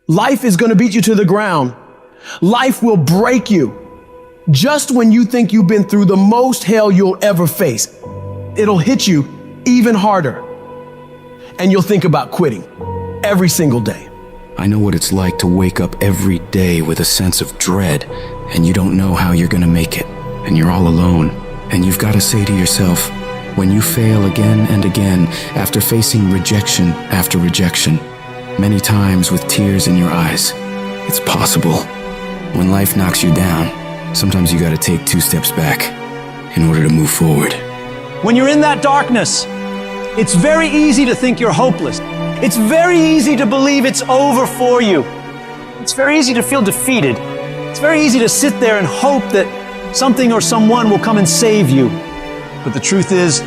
Life is going to beat you to the ground. Life will break you. Just when you think you've been through the most hell you'll ever face, it'll hit you even harder. And you'll think about quitting every single day. I know what it's like to wake up every day with a sense of dread, and you don't know how you're gonna make it, and you're all alone. And you've got to say to yourself, when you fail again and again, after facing rejection after rejection, many times with tears in your eyes, it's possible. When life knocks you down, sometimes you gotta take 2 steps back in order to move forward. When you're in that darkness, it's very easy to think you're hopeless. It's very easy to believe it's over for you. It's very easy to feel defeated. It's very easy to sit there and hope that something or someone will come and save you. But the truth is,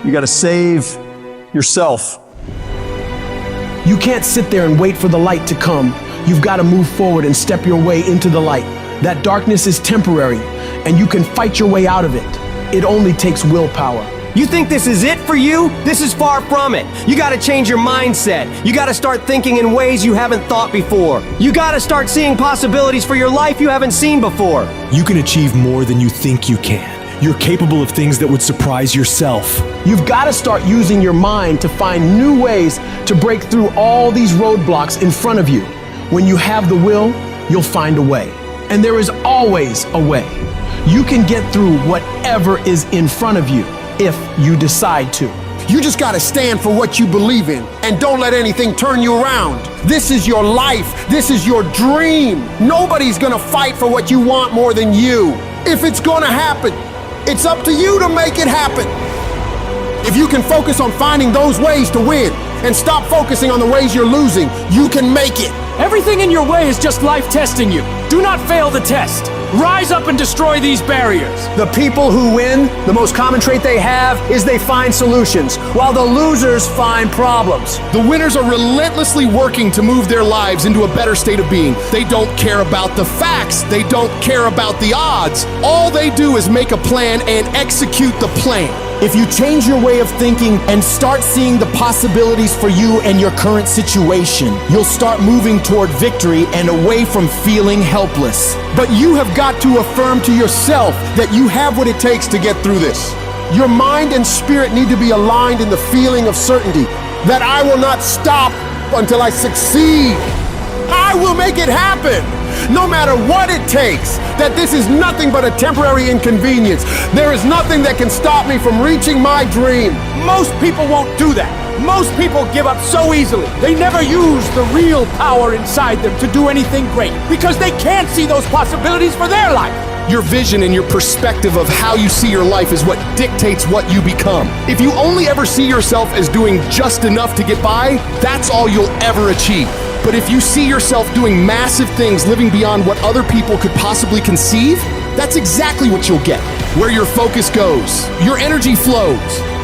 you gotta save yourself. You can't sit there and wait for the light to come. You've got to move forward and step your way into the light. That darkness is temporary, and you can fight your way out of it. It only takes willpower. You think this is it for you? This is far from it. You gotta change your mindset. You gotta start thinking in ways you haven't thought before. You gotta start seeing possibilities for your life you haven't seen before. You can achieve more than you think you can. You're capable of things that would surprise yourself. You've got to start using your mind to find new ways to break through all these roadblocks in front of you. When you have the will, you'll find a way. And there is always a way. You can get through whatever is in front of you if you decide to. You just gotta stand for what you believe in and don't let anything turn you around. This is your life. This is your dream. Nobody's gonna fight for what you want more than you. If it's gonna happen, it's up to you to make it happen. If you can focus on finding those ways to win and stop focusing on the ways you're losing, you can make it. Everything in your way is just life testing you. Do not fail the test. Rise up and destroy these barriers. The people who win, the most common trait they have is they find solutions, while the losers find problems. The winners are relentlessly working to move their lives into a better state of being. They don't care about the facts. They don't care about the odds. All they do is make a plan and execute the plan. If you change your way of thinking and start seeing the possibilities for you and your current situation, you'll start moving toward victory and away from feeling helpless. But you have got to affirm to yourself that you have what it takes to get through this. Your mind and spirit need to be aligned in the feeling of certainty that I will not stop until I succeed. I will make it happen, no matter what it takes, that this is nothing but a temporary inconvenience. There is nothing that can stop me from reaching my dream. Most people won't do that. Most people give up so easily. They never use the real power inside them to do anything great because they can't see those possibilities for their life. Your vision and your perspective of how you see your life is what dictates what you become. If you only ever see yourself as doing just enough to get by, that's all you'll ever achieve. But if you see yourself doing massive things, living beyond what other people could possibly conceive, that's exactly what you'll get. Where your focus goes, your energy flows.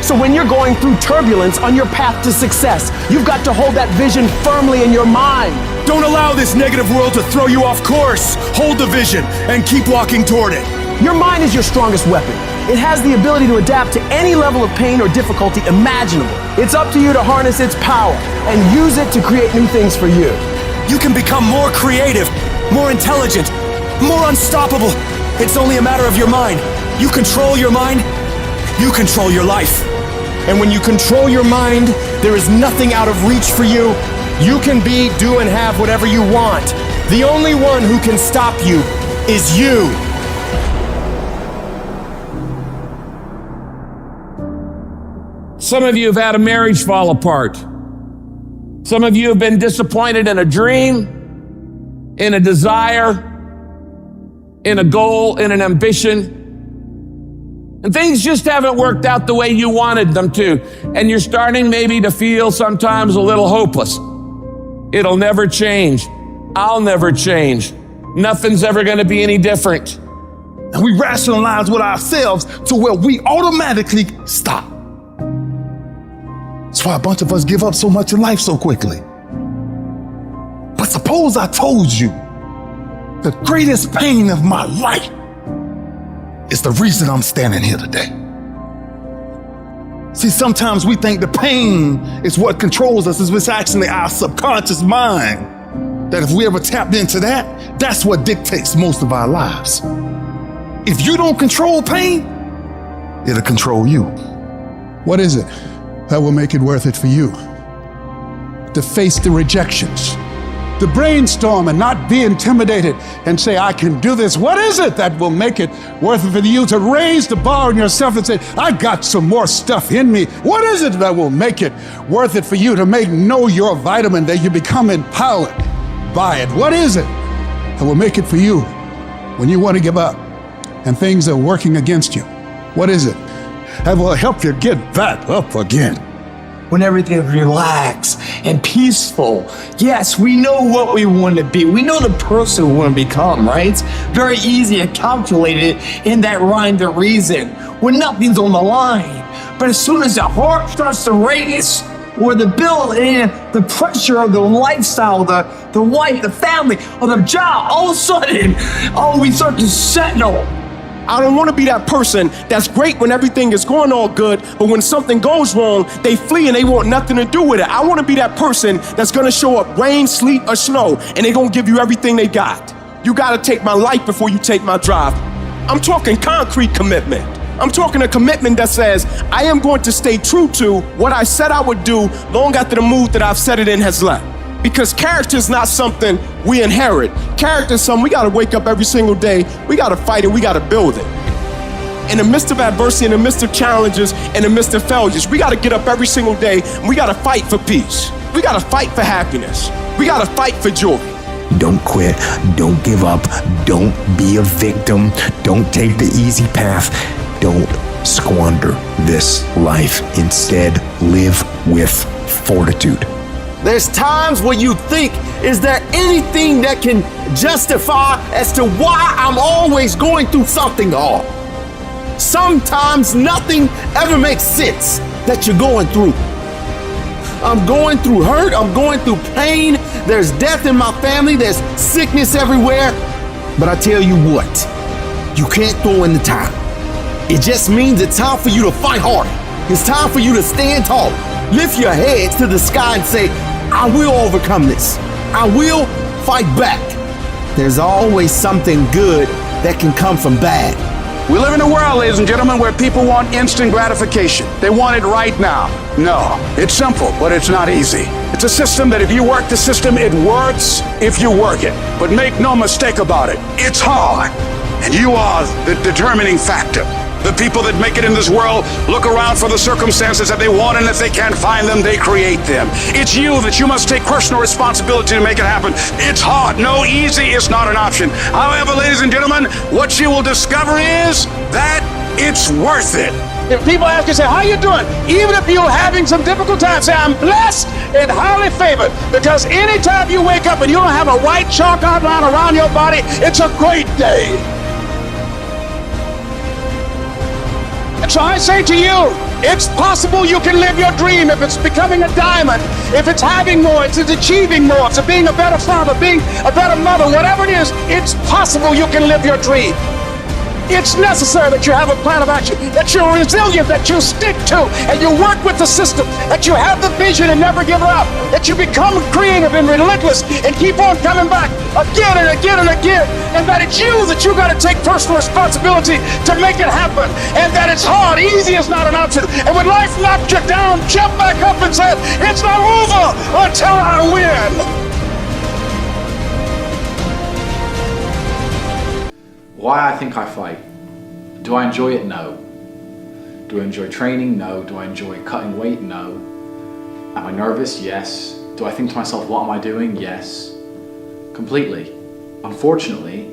So when you're going through turbulence on your path to success, you've got to hold that vision firmly in your mind. Don't allow this negative world to throw you off course. Hold the vision and keep walking toward it. Your mind is your strongest weapon. It has the ability to adapt to any level of pain or difficulty imaginable. It's up to you to harness its power and use it to create new things for you. You can become more creative, more intelligent, more unstoppable. It's only a matter of your mind. You control your mind, you control your life. And when you control your mind, there is nothing out of reach for you. You can be, do, and have whatever you want. The only one who can stop you is you. Some of you have had a marriage fall apart. Some of you have been disappointed in a dream, in a desire, in a goal, in an ambition. And things just haven't worked out the way you wanted them to. And you're starting maybe to feel sometimes a little hopeless. It'll never change. I'll never change. Nothing's ever going to be any different. And we rationalize with ourselves to where we automatically stop. That's why a bunch of us give up so much in life so quickly. But suppose I told you the greatest pain of my life is the reason I'm standing here today. See, sometimes we think the pain is what controls us. It's actually our subconscious mind that if we ever tapped into that, that's what dictates most of our lives. If you don't control pain, it'll control you. What is it that will make it worth it for you? To face the rejections, to brainstorm and not be intimidated and say, I can do this. What is it that will make it worth it for you to raise the bar on yourself and say, I got some more stuff in me? What is it that will make it worth it for you to know your vitamin, that you become empowered by it? What is it that will make it for you when you want to give up and things are working against you? What is it that will help you get back up again? When everything is relaxed and peaceful. Yes, we know what we want to be. We know the person we want to become, right? It's very easy to calculate it in that rhyme to reason when nothing's on the line. But as soon as the heart starts to race, or the bill and the pressure of the lifestyle, the wife, the family, or the job, all of a sudden, we start to settle. I don't want to be that person that's great when everything is going all good, but when something goes wrong, they flee and they want nothing to do with it. I want to be that person that's going to show up rain, sleet, or snow, and they're going to give you everything they got. You got to take my life before you take my drive. I'm talking concrete commitment. I'm talking a commitment that says I am going to stay true to what I said I would do long after the mood that I've set it in has left. Because character is not something we inherit. Character is something we gotta wake up every single day, we gotta fight and we gotta build it. In the midst of adversity, in the midst of challenges, in the midst of failures, we gotta get up every single day and we gotta fight for peace. We gotta fight for happiness. We gotta fight for joy. Don't quit, don't give up, don't be a victim, don't take the easy path, don't squander this life. Instead, live with fortitude. There's times where you think, is there anything that can justify as to why I'm always going through something hard? Sometimes nothing ever makes sense that you're going through. I'm going through hurt, I'm going through pain, there's death in my family, there's sickness everywhere. But I tell you what, you can't throw in the towel. It just means it's time for you to fight hard. It's time for you to stand tall. Lift your heads to the sky and say, I will overcome this. I will fight back. There's always something good that can come from bad. We live in a world, ladies and gentlemen, where people want instant gratification. They want it right now. No, it's simple, but it's not easy. It's a system that if you work the system, it works if you work it. But make no mistake about it, it's hard. And you are the determining factor. The people that make it in this world look around for the circumstances that they want, and if they can't find them, they create them. It's you that you must take personal responsibility to make it happen. It's hard. No, easy is not an option. However, ladies and gentlemen, what you will discover is that it's worth it. If people ask you, say, how you doing? Even if you're having some difficult times, say, I'm blessed and highly favored. Because anytime you wake up and you don't have a white chalk outline around your body, it's a great day. And so I say to you, it's possible you can live your dream. If it's becoming a diamond, if it's having more, it's achieving more, it's being a better father, being a better mother, whatever it is, it's possible you can live your dream. It's necessary that you have a plan of action, that you're resilient, that you stick to, and you work with the system, that you have the vision and never give up, that you become creative and relentless and keep on coming back again and again and again, and that it's you that you got to take personal responsibility to make it happen, and that it's hard. Easy is not an option. And when life knocks you down, jump back up and say, it's not over until I win. Why I think I fight. Do I enjoy it? No. Do I enjoy training? No. Do I enjoy cutting weight? No. Am I nervous? Yes. Do I think to myself, what am I doing? Yes. Completely. Unfortunately,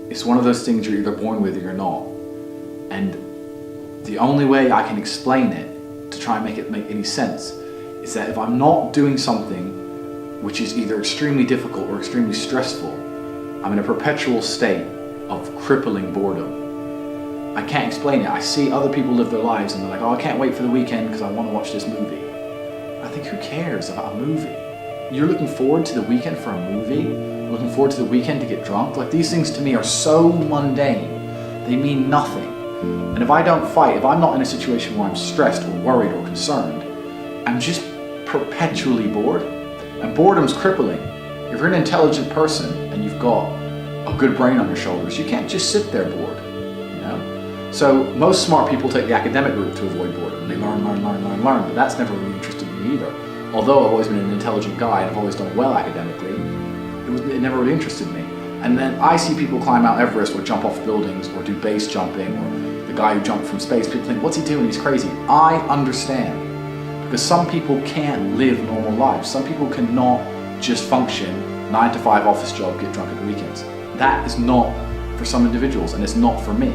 it's one of those things you're either born with or you're not. And the only way I can explain it to try and make it make any sense is that if I'm not doing something which is either extremely difficult or extremely stressful, I'm in a perpetual state of crippling boredom. I can't explain it. I see other people live their lives and they're like, oh, I can't wait for the weekend because I want to watch this movie. I think, who cares about a movie? You're looking forward to the weekend for a movie? Looking forward to the weekend to get drunk? Like, these things to me are so mundane. They mean nothing. And if I don't fight, if I'm not in a situation where I'm stressed or worried or concerned, I'm just perpetually bored. And boredom's crippling. If you're an intelligent person and you've got a good brain on your shoulders, you can't just sit there bored, you know? So most smart people take the academic route to avoid boredom. They learn, but that's never really interested me either. Although I've always been an intelligent guy and I've always done well academically, it never really interested me. And then I see people climb Mount Everest or jump off buildings or do base jumping, or the guy who jumped from space. People think, what's he doing? He's crazy. I understand. Because some people can't live normal lives. Some people cannot just function, 9 to 5 office job, get drunk at the weekends. That is not for some individuals, and it's not for me.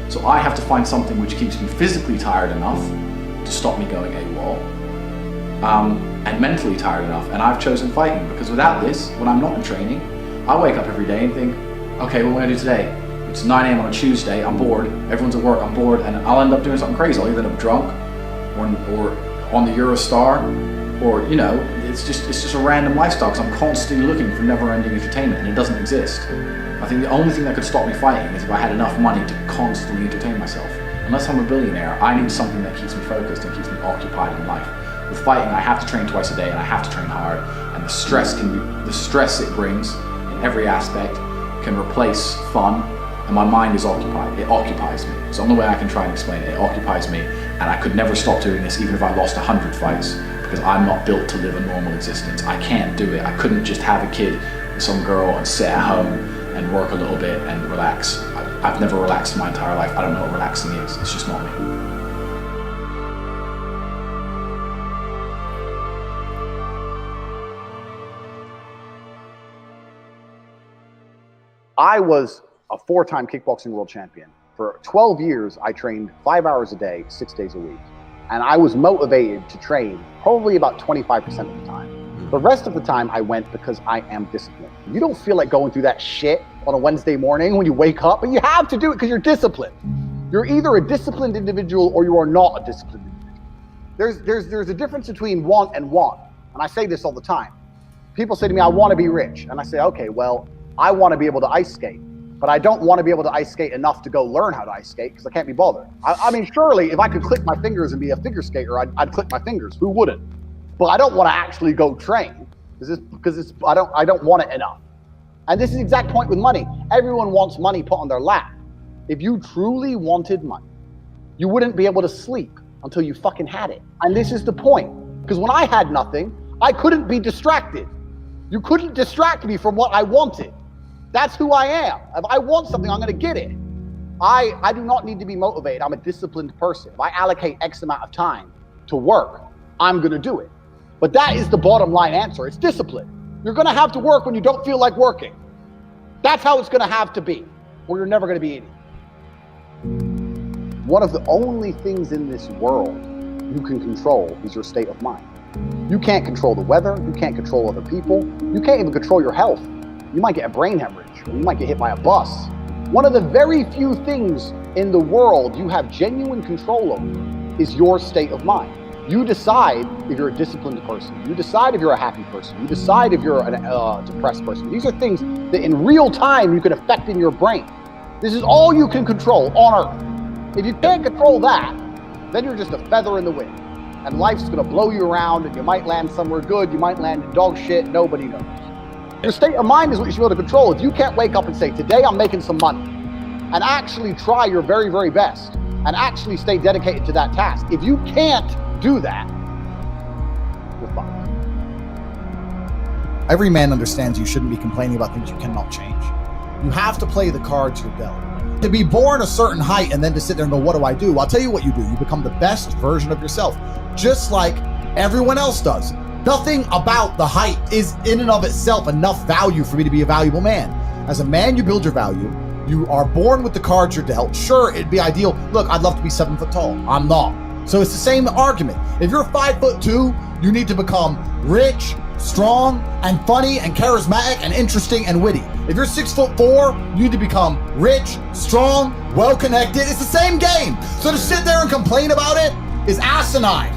So I have to find something which keeps me physically tired enough to stop me going AWOL, and mentally tired enough. And I've chosen fighting, because without this, when I'm not in training, I wake up every day and think, okay, what am I gonna do today? It's 9 a.m. on a Tuesday, I'm bored, everyone's at work, I'm bored, and I'll end up doing something crazy. I'll either end up drunk, or on the Eurostar, or, you know, it's just a random lifestyle, because I'm constantly looking for never-ending entertainment, and it doesn't exist. I think the only thing that could stop me fighting is if I had enough money to constantly entertain myself. Unless I'm a billionaire, I need something that keeps me focused and keeps me occupied in life. With fighting, I have to train twice a day, and I have to train hard, and the stress it brings in every aspect can replace fun, and my mind is occupied. It occupies me. It's the only way I can try and explain it. It occupies me, and I could never stop doing this even if I lost 100 fights, because I'm not built to live a normal existence. I can't do it. I couldn't just have a kid with some girl and sit at home and work a little bit and relax. I've never relaxed in my entire life. I don't know what relaxing is. It's just not me. I was a 4-time kickboxing world champion. For 12 years, I trained 5 hours a day, 6 days a week. And I was motivated to train probably about 25% of the time. The rest of the time I went because I am disciplined. You don't feel like going through that shit on a Wednesday morning when you wake up, but you have to do it because you're disciplined. You're either a disciplined individual or you are not a disciplined individual. There's a difference between want and want. And I say this all the time. People say to me, I want to be rich. And I say, okay, well, I want to be able to ice skate, but I don't want to be able to ice skate enough to go learn how to ice skate because I can't be bothered. I mean, surely if I could click my fingers and be a figure skater, I'd click my fingers. Who wouldn't? But I don't want to actually go train because I don't want it enough. And this is the exact point with money. Everyone wants money put on their lap. If you truly wanted money, you wouldn't be able to sleep until you fucking had it. And this is the point. Because when I had nothing, I couldn't be distracted. You couldn't distract me from what I wanted. That's who I am. If I want something, I'm gonna get it. I do not need to be motivated. I'm a disciplined person. If I allocate X amount of time to work, I'm gonna do it. But that is the bottom line answer. It's discipline. You're gonna have to work when you don't feel like working. That's how it's gonna have to be, or you're never gonna be eating. One of the only things in this world you can control is your state of mind. You can't control the weather, you can't control other people, you can't even control your health. You might get a brain hemorrhage, or you might get hit by a bus. One of the very few things in the world you have genuine control over is your state of mind. You decide if you're a disciplined person, you decide if you're a happy person, you decide if you're a depressed person. These are things that in real time you can affect in your brain. This is all you can control on Earth. If you can't control that, then you're just a feather in the wind. And life's gonna blow you around, and you might land somewhere good, you might land in dog shit, nobody knows. Your state of mind is what you should be able to control. If you can't wake up and say, today I'm making some money, and actually try your very, very best, and actually stay dedicated to that task. If you can't do that, you're fucked. Every man understands you shouldn't be complaining about things you cannot change. You have to play the cards you're dealt. To be born a certain height and then to sit there and go, what do I do? I'll tell you what you do. You become the best version of yourself, just like everyone else does. Nothing about the height is in and of itself enough value for me to be a valuable man. As a man, you build your value. You are born with the cards you're dealt. Sure, it'd be ideal. Look, I'd love to be 7 foot tall. I'm not. So it's the same argument. If you're 5'2", you need to become rich, strong, and funny, and charismatic, and interesting, and witty. If you're 6'4", you need to become rich, strong, well-connected. It's the same game. So to sit there and complain about it is asinine.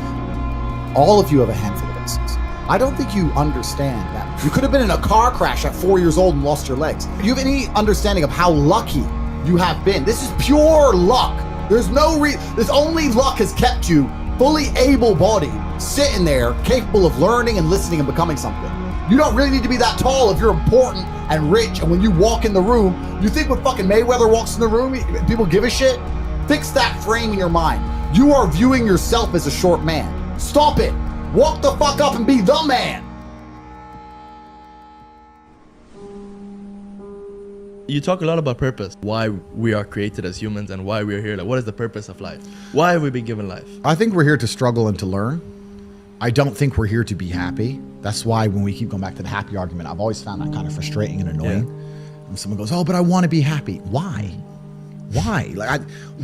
All of you have a handful of aces. I don't think you understand that. You could have been in a car crash at 4 years old and lost your legs. Do you have any understanding of how lucky you have been? This is pure luck. There's no this only luck has kept you fully able-bodied, sitting there, capable of learning and listening and becoming something. You don't really need to be that tall if you're important and rich. And when you walk in the room, you think when fucking Mayweather walks in the room, people give a shit? Fix that frame in your mind. You are viewing yourself as a short man. Stop it. Walk the fuck up and be the man. You talk a lot about purpose, why we are created as humans and why we're here. Like, what is the purpose of life? Why have we been given life? I think we're here to struggle and to learn. I don't think we're here to be happy. That's why when we keep going back to the happy argument, I've always found that kind of frustrating and annoying. When someone goes, oh, but I want to be happy. Why? Why?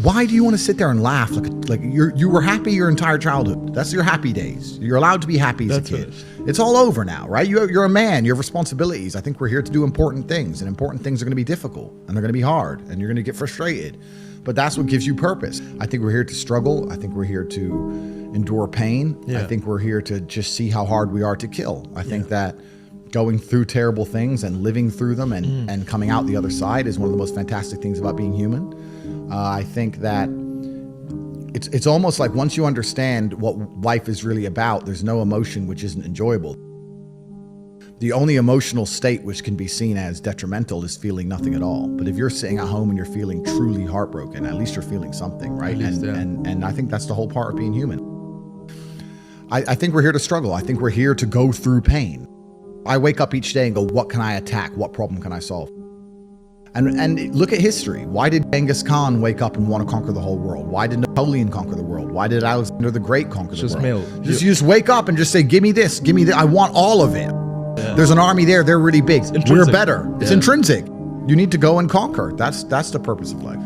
Why do you want to sit there and laugh? Like you were happy your entire childhood. That's your happy days. You're allowed to be happy as a kid. It's all over now, right? You're a man. You have responsibilities. I think we're here to do important things, and important things are going to be difficult, and they're going to be hard, and you're going to get frustrated. But that's what gives you purpose. I think we're here to struggle. I think we're here to endure pain. I think we're here to just see how hard we are to kill. I think that going through terrible things and living through them and coming out the other side is one of the most fantastic things about being human. I think that it's almost like once you understand what life is really about, there's no emotion which isn't enjoyable. The only emotional state which can be seen as detrimental is feeling nothing at all. But if you're sitting at home and you're feeling truly heartbroken, at least you're feeling something, right? And I think that's the whole part of being human. I think we're here to struggle. I think we're here to go through pain. I wake up each day and go, what can I attack? What problem can I solve? And look at history. Why did Genghis Khan wake up and want to conquer the whole world? Why did Napoleon conquer the world? Why did Alexander the Great conquer the world? You just wake up and just say, give me this, give me that. I want all of it. There's an army there. They're really big. We're better. It's intrinsic. You need to go and conquer. That's the purpose of life.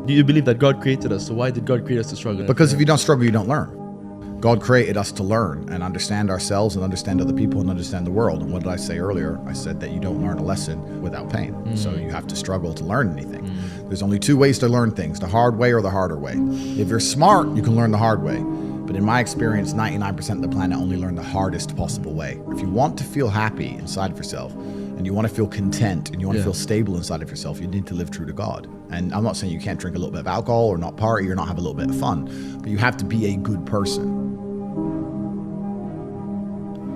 Do you believe that God created us? So why did God create us to struggle? Because if you don't struggle, you don't learn. God created us to learn and understand ourselves and understand other people and understand the world. And what did I say earlier? I said that you don't learn a lesson without pain. So you have to struggle to learn anything. There's only two ways to learn things, the hard way or the harder way. If you're smart, you can learn the hard way. But in my experience, 99% of the planet only learn the hardest possible way. If you want to feel happy inside of yourself, and you want to feel content, and you want to feel stable inside of yourself, you need to live true to God. And I'm not saying you can't drink a little bit of alcohol or not party or not have a little bit of fun, but you have to be a good person.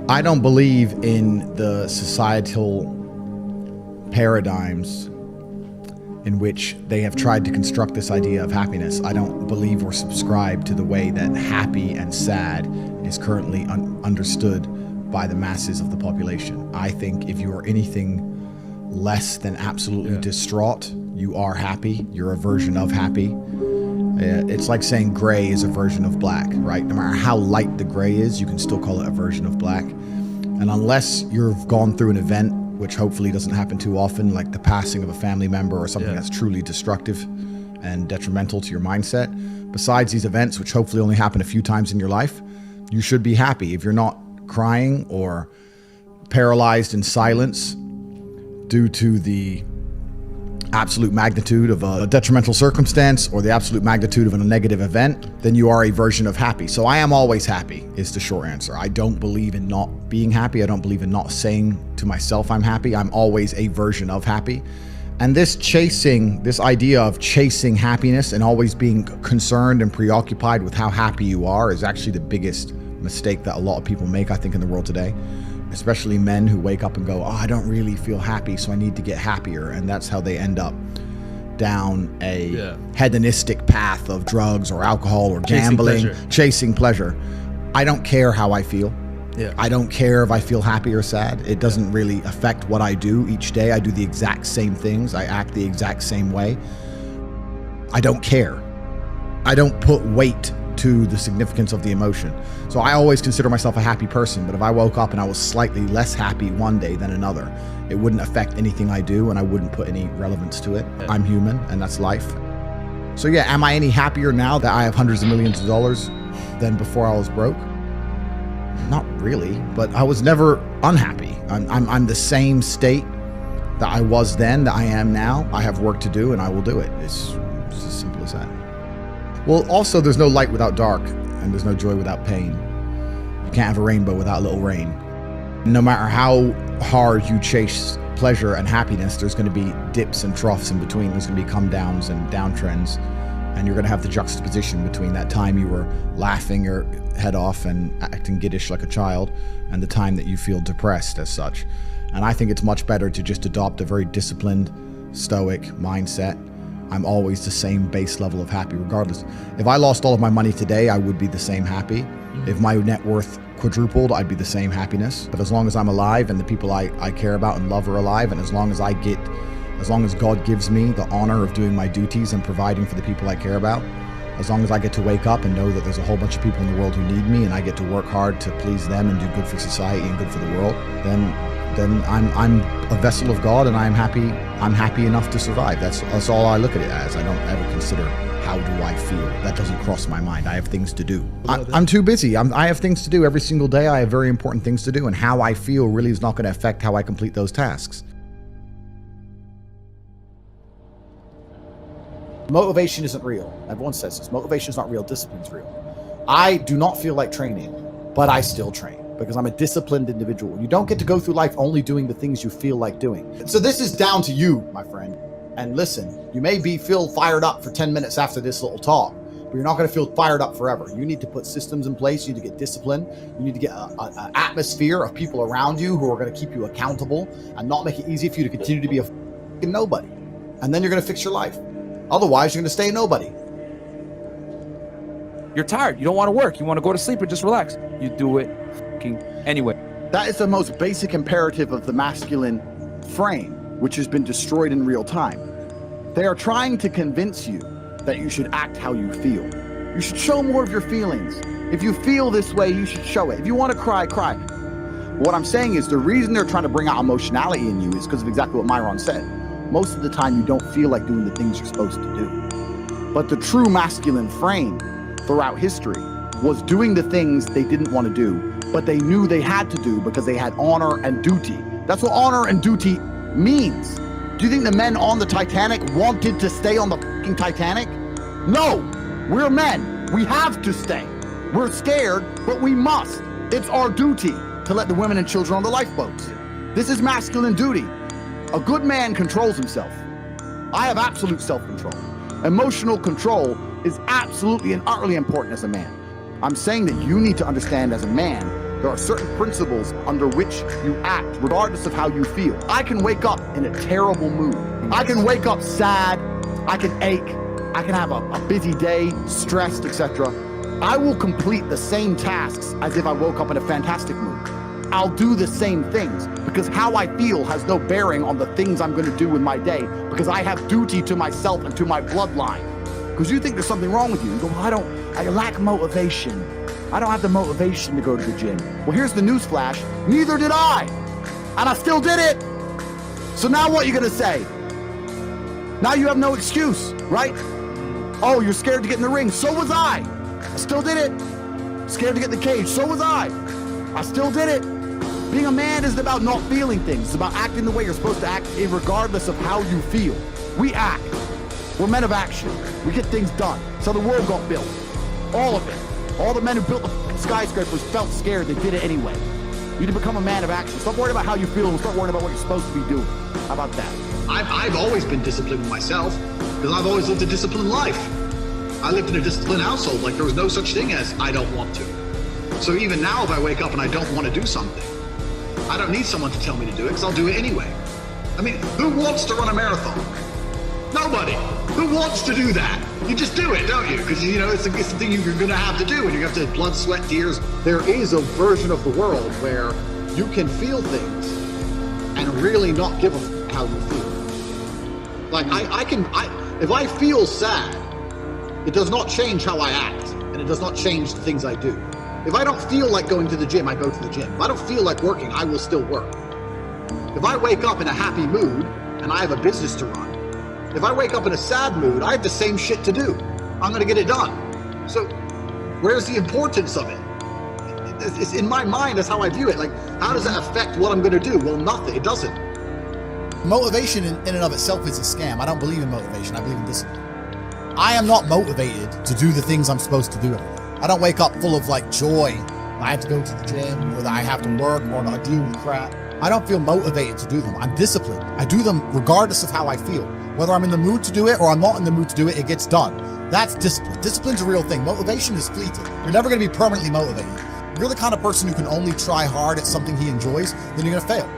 I don't believe in the societal paradigms in which they have tried to construct this idea of happiness. I don't believe or subscribe to the way that happy and sad is currently understood by the masses of the population. I think if you are anything less than absolutely distraught, you are happy. You're a version of happy. It's like saying gray is a version of black, right? No matter how light the gray is, you can still call it a version of black. And unless you've gone through an event, which hopefully doesn't happen too often, like the passing of a family member or something that's truly destructive and detrimental to your mindset, besides these events, which hopefully only happen a few times in your life, you should be happy. If you're not crying or paralyzed in silence due to the absolute magnitude of a detrimental circumstance or the absolute magnitude of a negative event, then you are a version of happy. So I am always happy is the short answer. I don't believe in not being happy. I don't believe in not saying to myself I'm happy. I'm always a version of happy. And this idea of chasing happiness and always being concerned and preoccupied with how happy you are is actually the biggest mistake that a lot of people make, I think, in the world today. Especially men who wake up and go, oh, I don't really feel happy, so I need to get happier. And that's how they end up down a hedonistic path of drugs or alcohol or gambling, chasing pleasure. I don't care how I feel. I don't care if I feel happy or sad. It doesn't really affect what I do each day. I do the exact same things. I act the exact same way. I don't care. I don't put weight to the significance of the emotion. So I always consider myself a happy person, but if I woke up and I was slightly less happy one day than another, it wouldn't affect anything I do and I wouldn't put any relevance to it. I'm human and that's life. So yeah, am I any happier now that I have hundreds of millions of dollars than before I was broke? Not really, but I was never unhappy. I'm the same state that I was then, that I am now. I have work to do and I will do it. It's as simple as that. Well, also, there's no light without dark, and there's no joy without pain. You can't have a rainbow without a little rain. No matter how hard you chase pleasure and happiness, there's going to be dips and troughs in between. There's going to be come downs and downtrends. And you're going to have the juxtaposition between that time you were laughing your head off and acting giddish like a child and the time that you feel depressed as such. And I think it's much better to just adopt a very disciplined, stoic mindset. I'm always the same base level of happy regardless. If I lost all of my money today, I would be the same happy. If my net worth quadrupled, I'd be the same happiness. But as long as I'm alive and the people I care about and love are alive, and as long as God gives me the honor of doing my duties and providing for the people I care about, as long as I get to wake up and know that there's a whole bunch of people in the world who need me and I get to work hard to please them and do good for society and good for the world, then I'm a vessel of God and I'm happy enough to survive. That's all I look at it as. I don't ever consider how do I feel. That doesn't cross my mind. I have things to do. I'm too busy. I have things to do every single day. I have very important things to do, and how I feel really is not going to affect how I complete those tasks. Motivation isn't real. Everyone says this. Motivation is not real. Discipline's real. I do not feel like training, but I still train because I'm a disciplined individual. You don't get to go through life only doing the things you feel like doing. So this is down to you, my friend. And listen, you may feel fired up for 10 minutes after this little talk, but you're not going to feel fired up forever. You need to put systems in place. You need to get discipline. You need to get an atmosphere of people around you who are going to keep you accountable and not make it easy for you to continue to be a fucking nobody. And then you're going to fix your life. Otherwise, you're going to stay a nobody. You're tired. You don't want to work. You want to go to sleep and just relax. You do it anyway. That is the most basic imperative of the masculine frame, which has been destroyed in real time. They are trying to convince you that you should act how you feel. You should show more of your feelings. If you feel this way, you should show it. If you want to cry, cry. What I'm saying is the reason they're trying to bring out emotionality in you is because of exactly what Myron said. Most of the time, you don't feel like doing the things you're supposed to do. But the true masculine frame throughout history was doing the things they didn't want to do, but they knew they had to do because they had honor and duty. That's what honor and duty means. Do you think the men on the Titanic wanted to stay on the fucking Titanic? No, we're men. We have to stay. We're scared, but we must. It's our duty to let the women and children on the lifeboats. This is masculine duty. A good man controls himself. I have absolute self-control. Emotional control is absolutely and utterly important as a man. I'm saying that you need to understand as a man, there are certain principles under which you act, regardless of how you feel. I can wake up in a terrible mood. I can wake up sad. I can ache. I can have a busy day, stressed, etc. I will complete the same tasks as if I woke up in a fantastic mood. I'll do the same things because how I feel has no bearing on the things I'm going to do in my day because I have duty to myself and to my bloodline. Because you think there's something wrong with you. You go, well, I lack motivation. I don't have the motivation to go to the gym. Well, here's the news flash. Neither did I. And I still did it. So now what are you going to say? Now you have no excuse, right? Oh, you're scared to get in the ring. So was I. I still did it. Scared to get in the cage. So was I. I still did it. Being a man isn't about not feeling things. It's about acting the way you're supposed to act regardless of how you feel. We act. We're men of action. We get things done. So the world got built. All of it. All the men who built the skyscrapers felt scared. They did it anyway. You need to become a man of action. Stop worrying about how you feel and start worrying about what you're supposed to be doing. How about that? I've always been disciplined myself because I've always lived a disciplined life. I lived in a disciplined household. Like there was no such thing as I don't want to. So even now if I wake up and I don't want to do something, I don't need someone to tell me to do it because I'll do it anyway. I mean, who wants to run a marathon? Nobody. Who wants to do that? You just do it, don't you? Because, you know, it's the thing you're going to have to do, and you have to blood, sweat, tears. There is a version of the world where you can feel things and really not give a f how you feel. Like, if I feel sad, it does not change how I act, and it does not change the things I do. If I don't feel like going to the gym, I go to the gym. If I don't feel like working, I will still work. If I wake up in a happy mood, and I have a business to run, if I wake up in a sad mood, I have the same shit to do. I'm going to get it done. So where's the importance of it? It's in my mind, that's how I view it. Like, how does that affect what I'm going to do? Well, nothing. It doesn't. Motivation in and of itself is a scam. I don't believe in motivation. I believe in discipline. I am not motivated to do the things I'm supposed to do every day. I don't wake up full of like joy. I have to go to the gym, or that I have to work, or I deal with crap. I don't feel motivated to do them. I'm disciplined. I do them regardless of how I feel. Whether I'm in the mood to do it or I'm not in the mood to do it, it gets done. That's discipline. Discipline's a real thing. Motivation is fleeting. You're never going to be permanently motivated. If you're the kind of person who can only try hard at something he enjoys, then you're going to fail.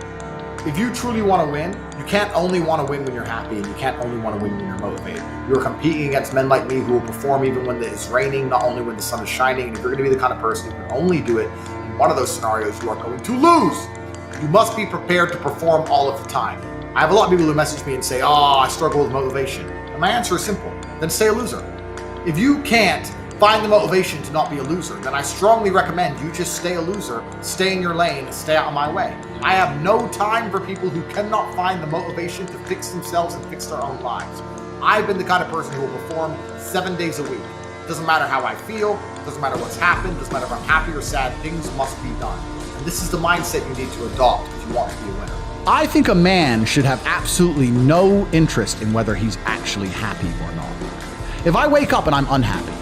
If you truly want to win, you can't only want to win when you're happy, and you can't only want to win when you're motivated. You're competing against men like me who will perform even when it's raining, not only when the sun is shining. And if you're going to be the kind of person who can only do it in one of those scenarios, you are going to lose. You must be prepared to perform all of the time. I have a lot of people who message me and say, oh, I struggle with motivation. And my answer is simple. Then stay a loser. If you can't find the motivation to not be a loser, then I strongly recommend you just stay a loser, stay in your lane, and stay out of my way. I have no time for people who cannot find the motivation to fix themselves and fix their own lives. I've been the kind of person who will perform 7 days a week. Doesn't matter how I feel, doesn't matter what's happened, doesn't matter if I'm happy or sad, things must be done. And this is the mindset you need to adopt if you want to be a winner. I think a man should have absolutely no interest in whether he's actually happy or not. If I wake up and I'm unhappy,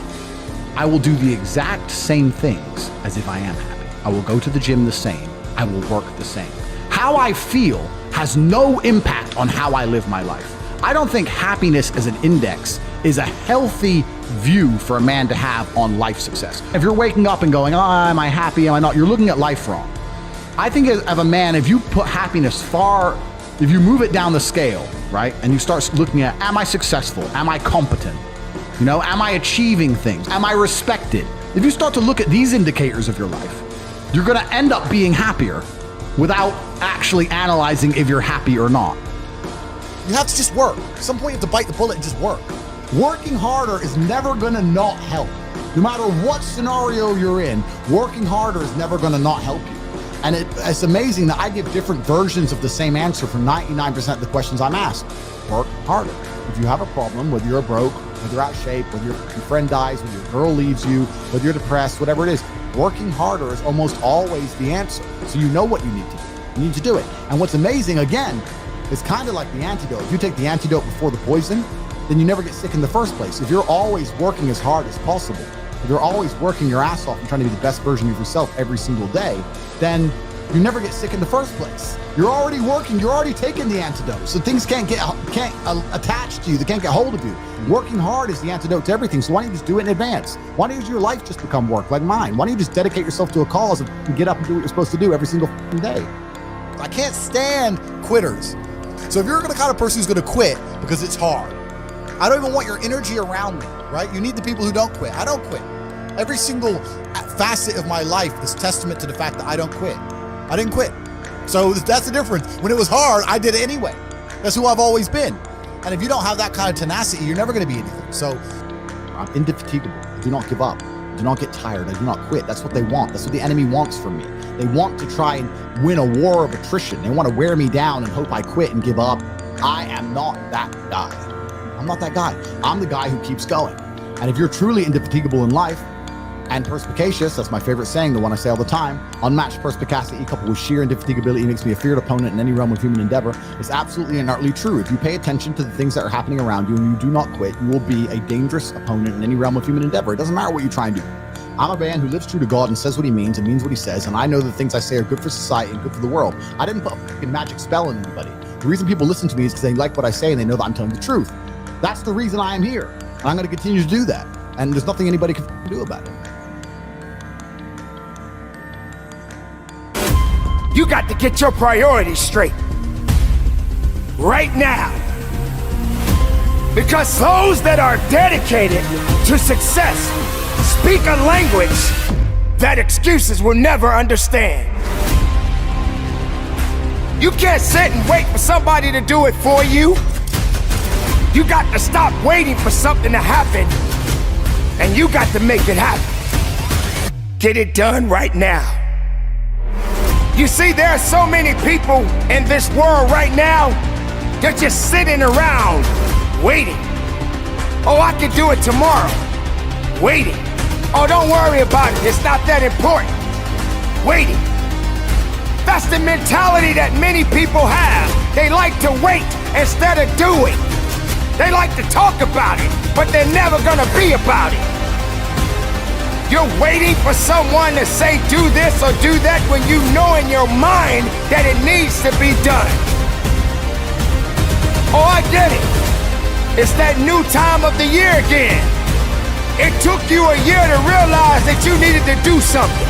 I will do the exact same things as if I am happy. I will go to the gym the same. I will work the same. How I feel has no impact on how I live my life. I don't think happiness as an index is a healthy view for a man to have on life success. If you're waking up and going, oh, am I happy, am I not? You're looking at life wrong. I think as a man, if you put happiness if you move it down the scale, right? And you start looking at, am I successful? Am I competent? Am I achieving things? Am I respected? If you start to look at these indicators of your life, you're going to end up being happier without actually analyzing if you're happy or not. You have to just work. At some point you have to bite the bullet and just work. Working harder is never going to not help. No matter what scenario you're in, working harder is never going to not help you. And it's amazing that I give different versions of the same answer for 99% of the questions I'm asked. Work harder. If you have a problem, whether you're broke, whether you're out of shape, whether your friend dies, whether your girl leaves you, whether you're depressed, whatever it is, working harder is almost always the answer. So you know what you need to do. You need to do it. And what's amazing, again, is kind of like the antidote. If you take the antidote before the poison, then you never get sick in the first place. If you're always working as hard as possible, if you're always working your ass off and trying to be the best version of yourself every single day, then you never get sick in the first place. You're already working, you're already taking the antidote. So things can't attach to you, they can't get hold of you. Working hard is the antidote to everything. So why don't you just do it in advance? Why don't your life just become work like mine? Why don't you just dedicate yourself to a cause and get up and do what you're supposed to do every single day? I can't stand quitters. So if you're the kind of person who's gonna quit because it's hard, I don't even want your energy around me, right? You need the people who don't quit. I don't quit. Every single facet of my life is testament to the fact that I don't quit. I didn't quit. So that's the difference. When it was hard, I did it anyway. That's who I've always been. And if you don't have that kind of tenacity, you're never gonna be anything. So I'm indefatigable. I do not give up. I do not get tired. I do not quit. That's what they want. That's what the enemy wants from me. They want to try and win a war of attrition. They want to wear me down and hope I quit and give up. I am not that guy. I'm not that guy. I'm the guy who keeps going. And if you're truly indefatigable in life, and perspicacious, that's my favorite saying, the one I say all the time, unmatched perspicacity coupled with sheer indefatigability makes me a feared opponent in any realm of human endeavor, is absolutely and utterly true. If you pay attention to the things that are happening around you and you do not quit, you will be a dangerous opponent in any realm of human endeavor. It doesn't matter what you try and do. I'm a man who lives true to God and says what he means and means what he says, and I know the things I say are good for society and good for the world. I didn't put a fucking magic spell on anybody. The reason people listen to me is because they like what I say and they know that I'm telling the truth. That's the reason I am here, and I'm going to continue to do that, and there's nothing anybody can do about it. You got to get your priorities straight. Right now. Because those that are dedicated to success speak a language that excuses will never understand. You can't sit and wait for somebody to do it for you. You got to stop waiting for something to happen, and you got to make it happen. Get it done right now. You see, there are so many people in this world right now, they're just sitting around waiting. Oh, I can do it tomorrow. Waiting. Oh, don't worry about it. It's not that important. Waiting. That's the mentality that many people have. They like to wait instead of doing. They like to talk about it, but they're never gonna be about it. You're waiting for someone to say do this or do that when you know in your mind that it needs to be done. Oh, I get it. It's that new time of the year again. It took you a year to realize that you needed to do something.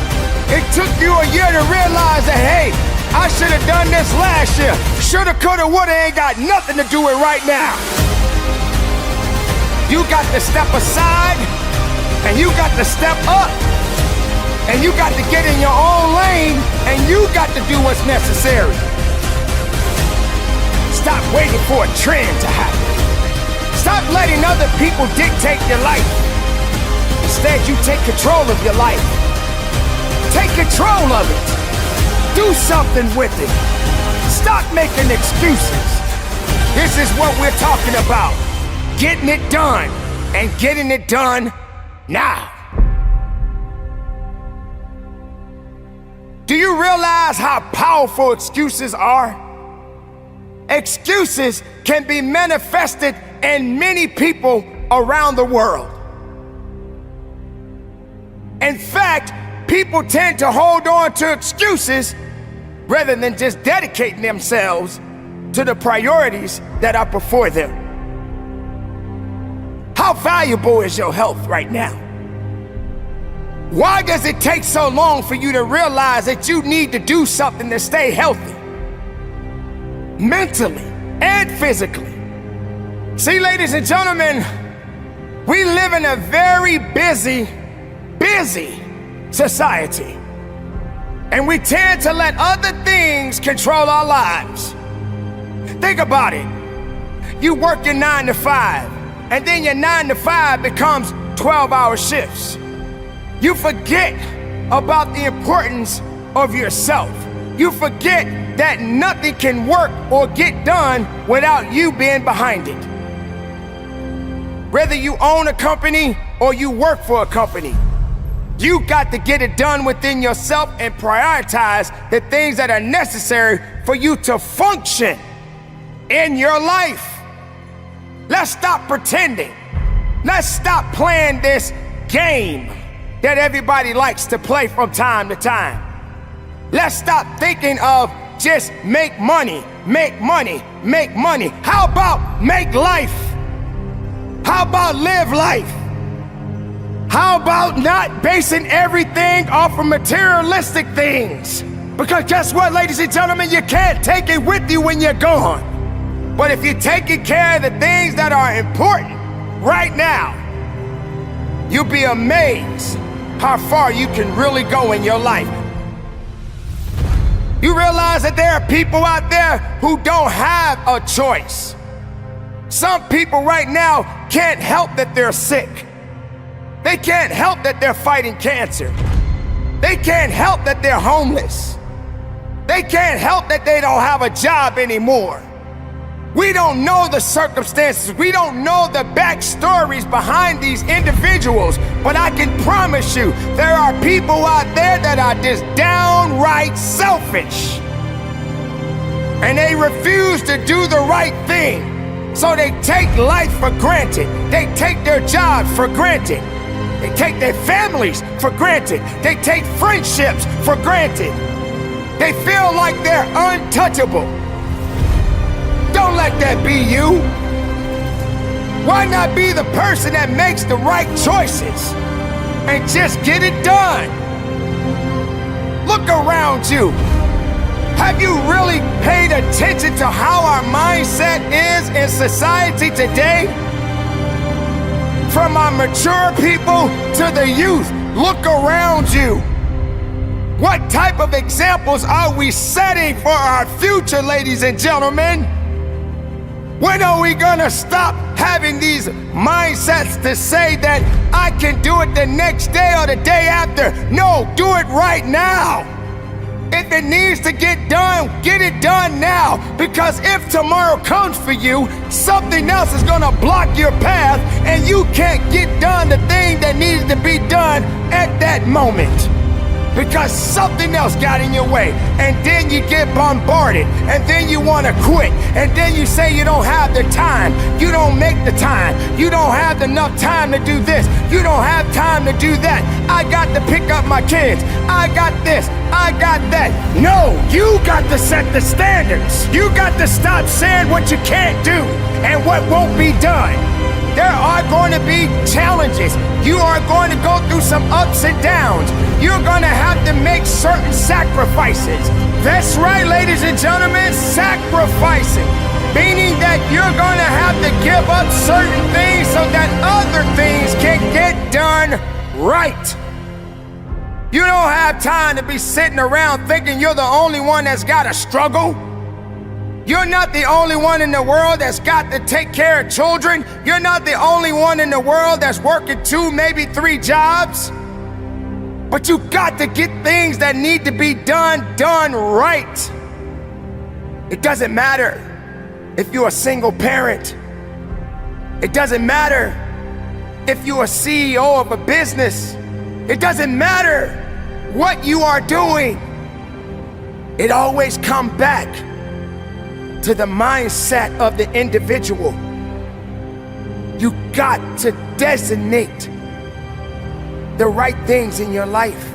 It took you a year to realize that, hey, I should have done this last year. Shoulda, coulda, woulda ain't got nothing to do with right now. You got to step aside, and you got to step up, and you got to get in your own lane, and you got to do what's necessary. Stop waiting for a trend to happen. Stop letting other people dictate your life. Instead, you take control of your life. Take control of it. Do something with it. Stop making excuses. This is what we're talking about. Getting it done, and getting it done now. Do you realize how powerful excuses are? Excuses can be manifested in many people around the world. In fact, people tend to hold on to excuses rather than just dedicating themselves to the priorities that are before them. How valuable is your health right now? Why does it take so long for you to realize that you need to do something to stay healthy? Mentally and physically. See, ladies and gentlemen, we live in a very busy society. And we tend to let other things control our lives. Think about it. You work your 9 to 5, and then your 9 to 5 becomes 12-hour shifts. You forget about the importance of yourself. You forget that nothing can work or get done without you being behind it. Whether you own a company or you work for a company, you got to get it done within yourself and prioritize the things that are necessary for you to function in your life. Let's stop pretending. Let's stop playing this game that everybody likes to play from time to time. Let's stop thinking of just make money, make money, make money. How about make life? How about live life? How about not basing everything off of materialistic things? Because guess what, ladies and gentlemen, you can't take it with you when you're gone. But if you're taking care of the things that are important right now, you'll be amazed how far you can really go in your life. You realize that there are people out there who don't have a choice. Some people right now can't help that they're sick. They can't help that they're fighting cancer. They can't help that they're homeless. They can't help that they don't have a job anymore. We don't know the circumstances. We don't know the backstories behind these individuals, but I can promise you there are people out there that are just downright selfish. And they refuse to do the right thing. So they take life for granted. They take their jobs for granted. They take their families for granted. They take friendships for granted. They feel like they're untouchable. Don't let that be you. Why not be the person that makes the right choices and just get it done? Look around you. Have you really paid attention to how our mindset is in society today? From our mature people to the youth, look around you. What type of examples are we setting for our future, ladies and gentlemen? When are we gonna stop having these mindsets to say that I can do it the next day or the day after? No, do it right now. If it needs to get it done now. Because if tomorrow comes for you, something else is gonna block your path and you can't get done the thing that needs to be done at that moment. because something else got in your way. And then you get bombarded, and then you want to quit, and then you say you don't have the time. You don't make the time. You don't have enough time to do this. You don't have time to do that. I got to pick up my kids. I got this. I got that. No, you got to set the standards. You got to stop saying what you can't do and what won't be done. There are going to be challenges. You are going to go through some ups and downs. You're going to have to make certain sacrifices. That's right, ladies and gentlemen, sacrificing. Meaning that you're going to have to give up certain things so that other things can get done right. You don't have time to be sitting around thinking you're the only one that's got to struggle. You're not the only one in the world that's got to take care of children. You're not the only one in the world that's working 2, maybe 3 jobs. But you got to get things that need to be done right. It doesn't matter if you're a single parent. It doesn't matter if you're a CEO of a business. It doesn't matter what you are doing. It always comes back to the mindset of the individual. You got to designate the right things in your life.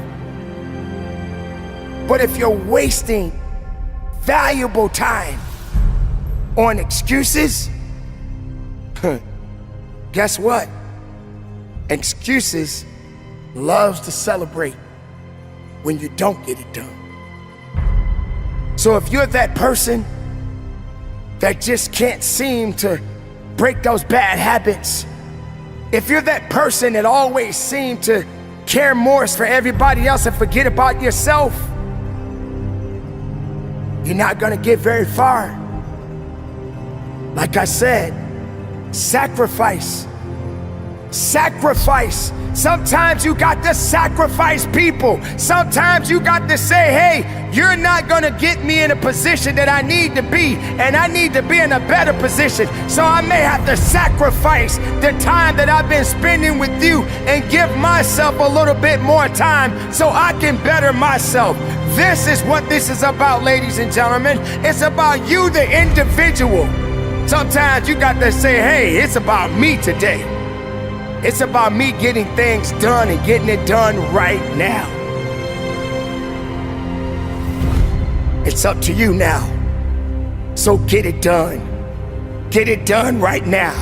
But if you're wasting valuable time on excuses, guess what? Excuses loves to celebrate when you don't get it done. So if you're that person that just can't seem to break those bad habits, if you're that person that always seems to care more for everybody else and forget about yourself, you're not gonna get very far. Like I said, sacrifice. Sacrifice. Sometimes you got to sacrifice people. Sometimes you got to say, hey, you're not gonna get me in a position that I need to be, and I need to be in a better position. So I may have to sacrifice the time that I've been spending with you and give myself a little bit more time so I can better myself. This is what this is about, ladies and gentlemen. It's about you, the individual. Sometimes you got to say, hey, it's about me today. It's about me getting things done and getting it done right now. It's up to you now. So get it done. Get it done right now.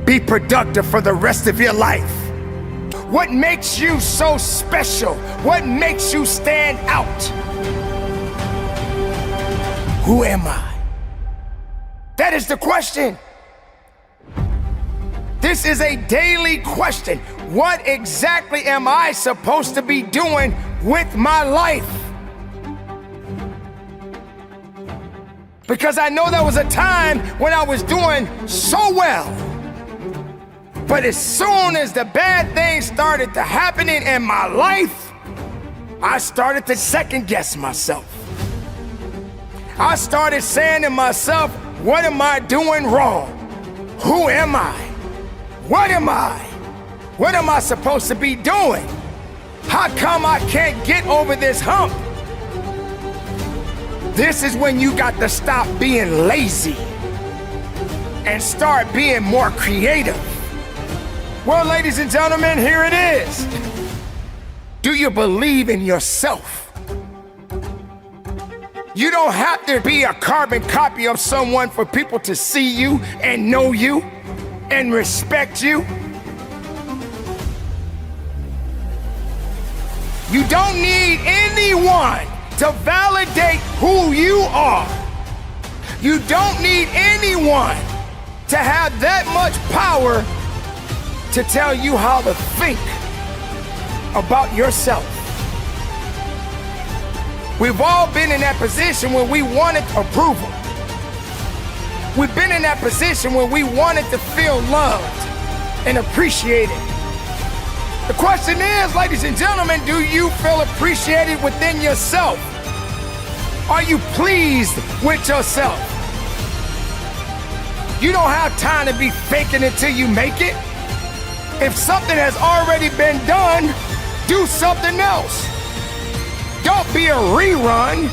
Be productive for the rest of your life. What makes you so special? What makes you stand out? Who am I? That is the question. This is a daily question. What exactly am I supposed to be doing with my life? Because I know there was a time when I was doing so well. But as soon as the bad things started to happening in my life, I started to second guess myself. I started saying to myself, what am I doing wrong? Who am I? What am I? What am I supposed to be doing? How come I can't get over this hump? This is when you got to stop being lazy and start being more creative. Well, ladies and gentlemen, here it is. Do you believe in yourself? You don't have to be a carbon copy of someone for people to see you and know you and respect you. You don't need anyone to validate who you are. You don't need anyone to have that much power to tell you how to think about yourself. We've all been in that position where we wanted approval. We've been in that position where we wanted to feel loved and appreciated. The question is, ladies and gentlemen, do you feel appreciated within yourself? Are you pleased with yourself? You don't have time to be faking it till you make it. If something has already been done, do something else. be a rerun,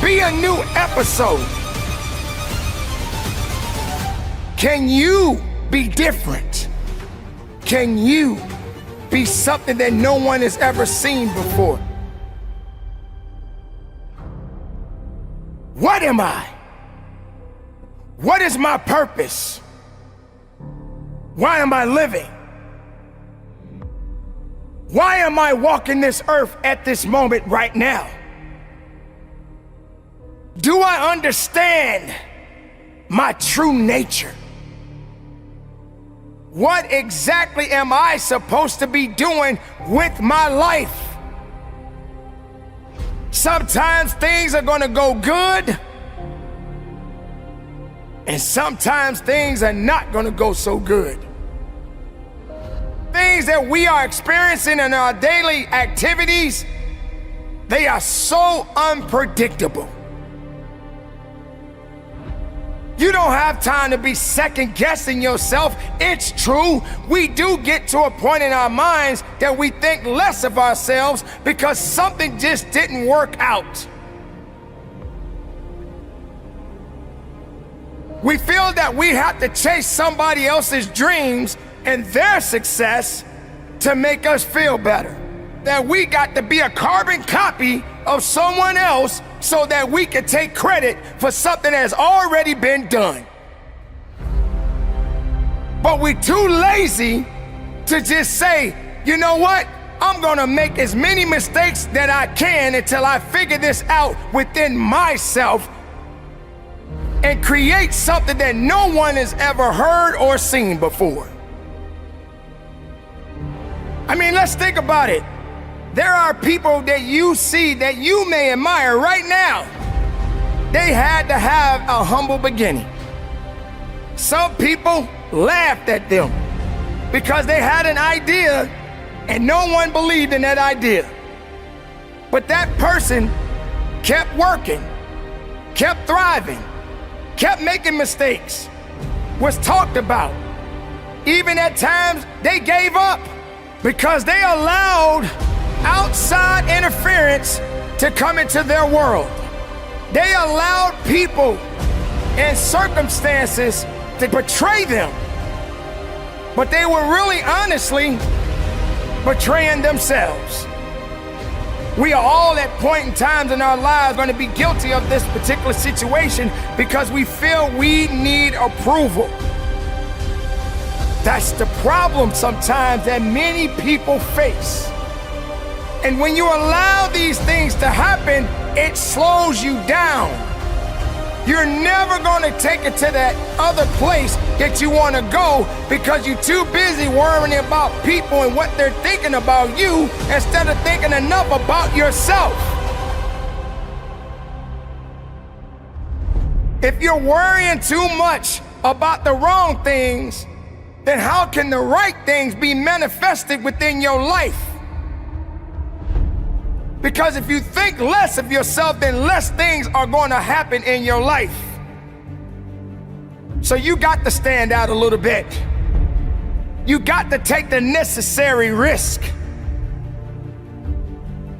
be a new episode. Can you be different? Can you be something that no one has ever seen before? What am I? What is my purpose? Why am I living? Why am I walking this earth at this moment right now? Do I understand my true nature? What exactly am I supposed to be doing with my life? Sometimes things are going to go good, and sometimes things are not going to go so good. Things that we are experiencing in our daily activities, they are so unpredictable. You don't have time to be second guessing yourself. It's true, we do get to a point in our minds that we think less of ourselves because something just didn't work out. We feel that we have to chase somebody else's dreams and their success to make us feel better. That we got to be a carbon copy of someone else so that we can take credit for something that has already been done. But we're too lazy to just say, you know what? I'm gonna make as many mistakes that I can until I figure this out within myself and create something that no one has ever heard or seen before. I mean, let's think about it. There are people that you see that you may admire right now. They had to have a humble beginning. Some people laughed at them because they had an idea and no one believed in that idea. But that person kept working, kept thriving, kept making mistakes, was talked about. Even at times, they gave up because they allowed outside interference to come into their world. They allowed people and circumstances to betray them, but they were really honestly betraying themselves. We are all at point in times in our lives going to be guilty of this particular situation because we feel we need approval. That's the problem sometimes that many people face. And when you allow these things to happen, it slows you down. You're never gonna take it to that other place that you wanna go because you're too busy worrying about people and what they're thinking about you instead of thinking enough about yourself. If you're worrying too much about the wrong things, then how can the right things be manifested within your life? Because if you think less of yourself, then less things are going to happen in your life. So you got to stand out a little bit. You got to take the necessary risk.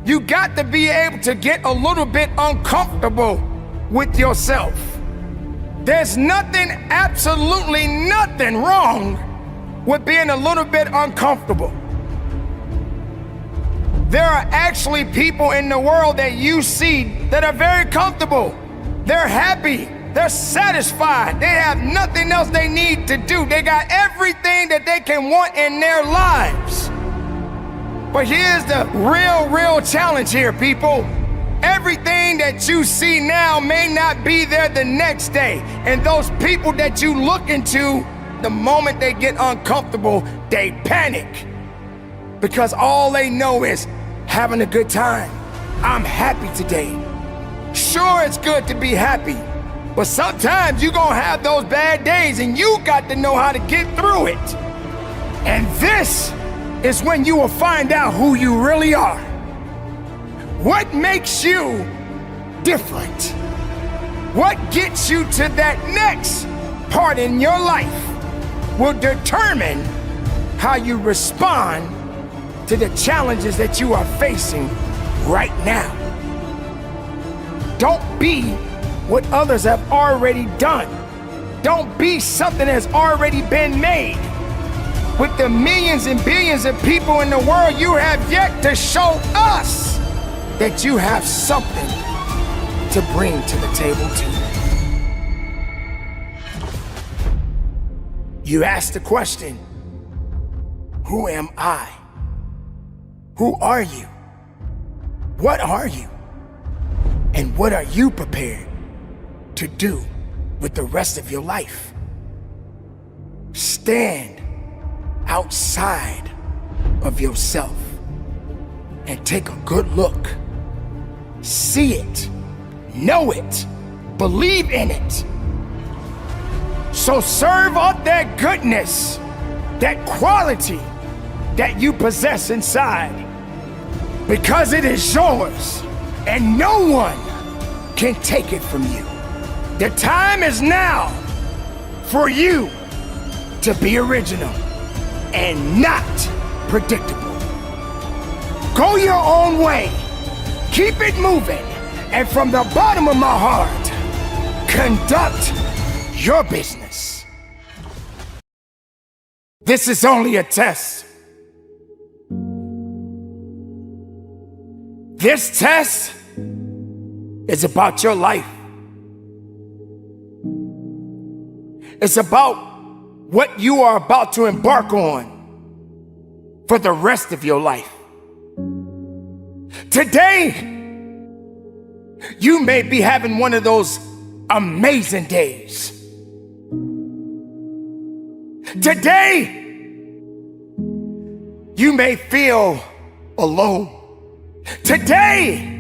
You got to be able to get a little bit uncomfortable with yourself. There's nothing, absolutely nothing wrong with being a little bit uncomfortable. There are actually people in the world that you see that are very comfortable. They're happy. They're satisfied. They have nothing else they need to do. They got everything that they can want in their lives. But here's the real challenge here, people. Everything that you see now may not be there the next day. And those people that you look into, the moment they get uncomfortable, they panic. Because all they know is having a good time. I'm happy today. Sure, it's good to be happy, but sometimes you're gonna have those bad days and you got to know how to get through it. And this is when you will find out who you really are. What makes you different? What gets you to that next part in your life will determine how you respond to the challenges that you are facing right now. Don't be what others have already done. Don't be something that's already been made. With the millions and billions of people in the world, you have yet to show us that you have something to bring to the table too. You ask the question, who am I? Who are you? What are you? And what are you prepared to do with the rest of your life? Stand outside of yourself and take a good look. See it, know it, believe in it. So serve up that goodness, that quality that you possess inside, because it is yours and no one can take it from you. The time is now for you to be original and not predictable. Go your own way, keep it moving, and from the bottom of my heart, conduct your business. This is only a test. This test is about your life. It's about what you are about to embark on for the rest of your life. Today, you may be having one of those amazing days. Today, you may feel alone. Today,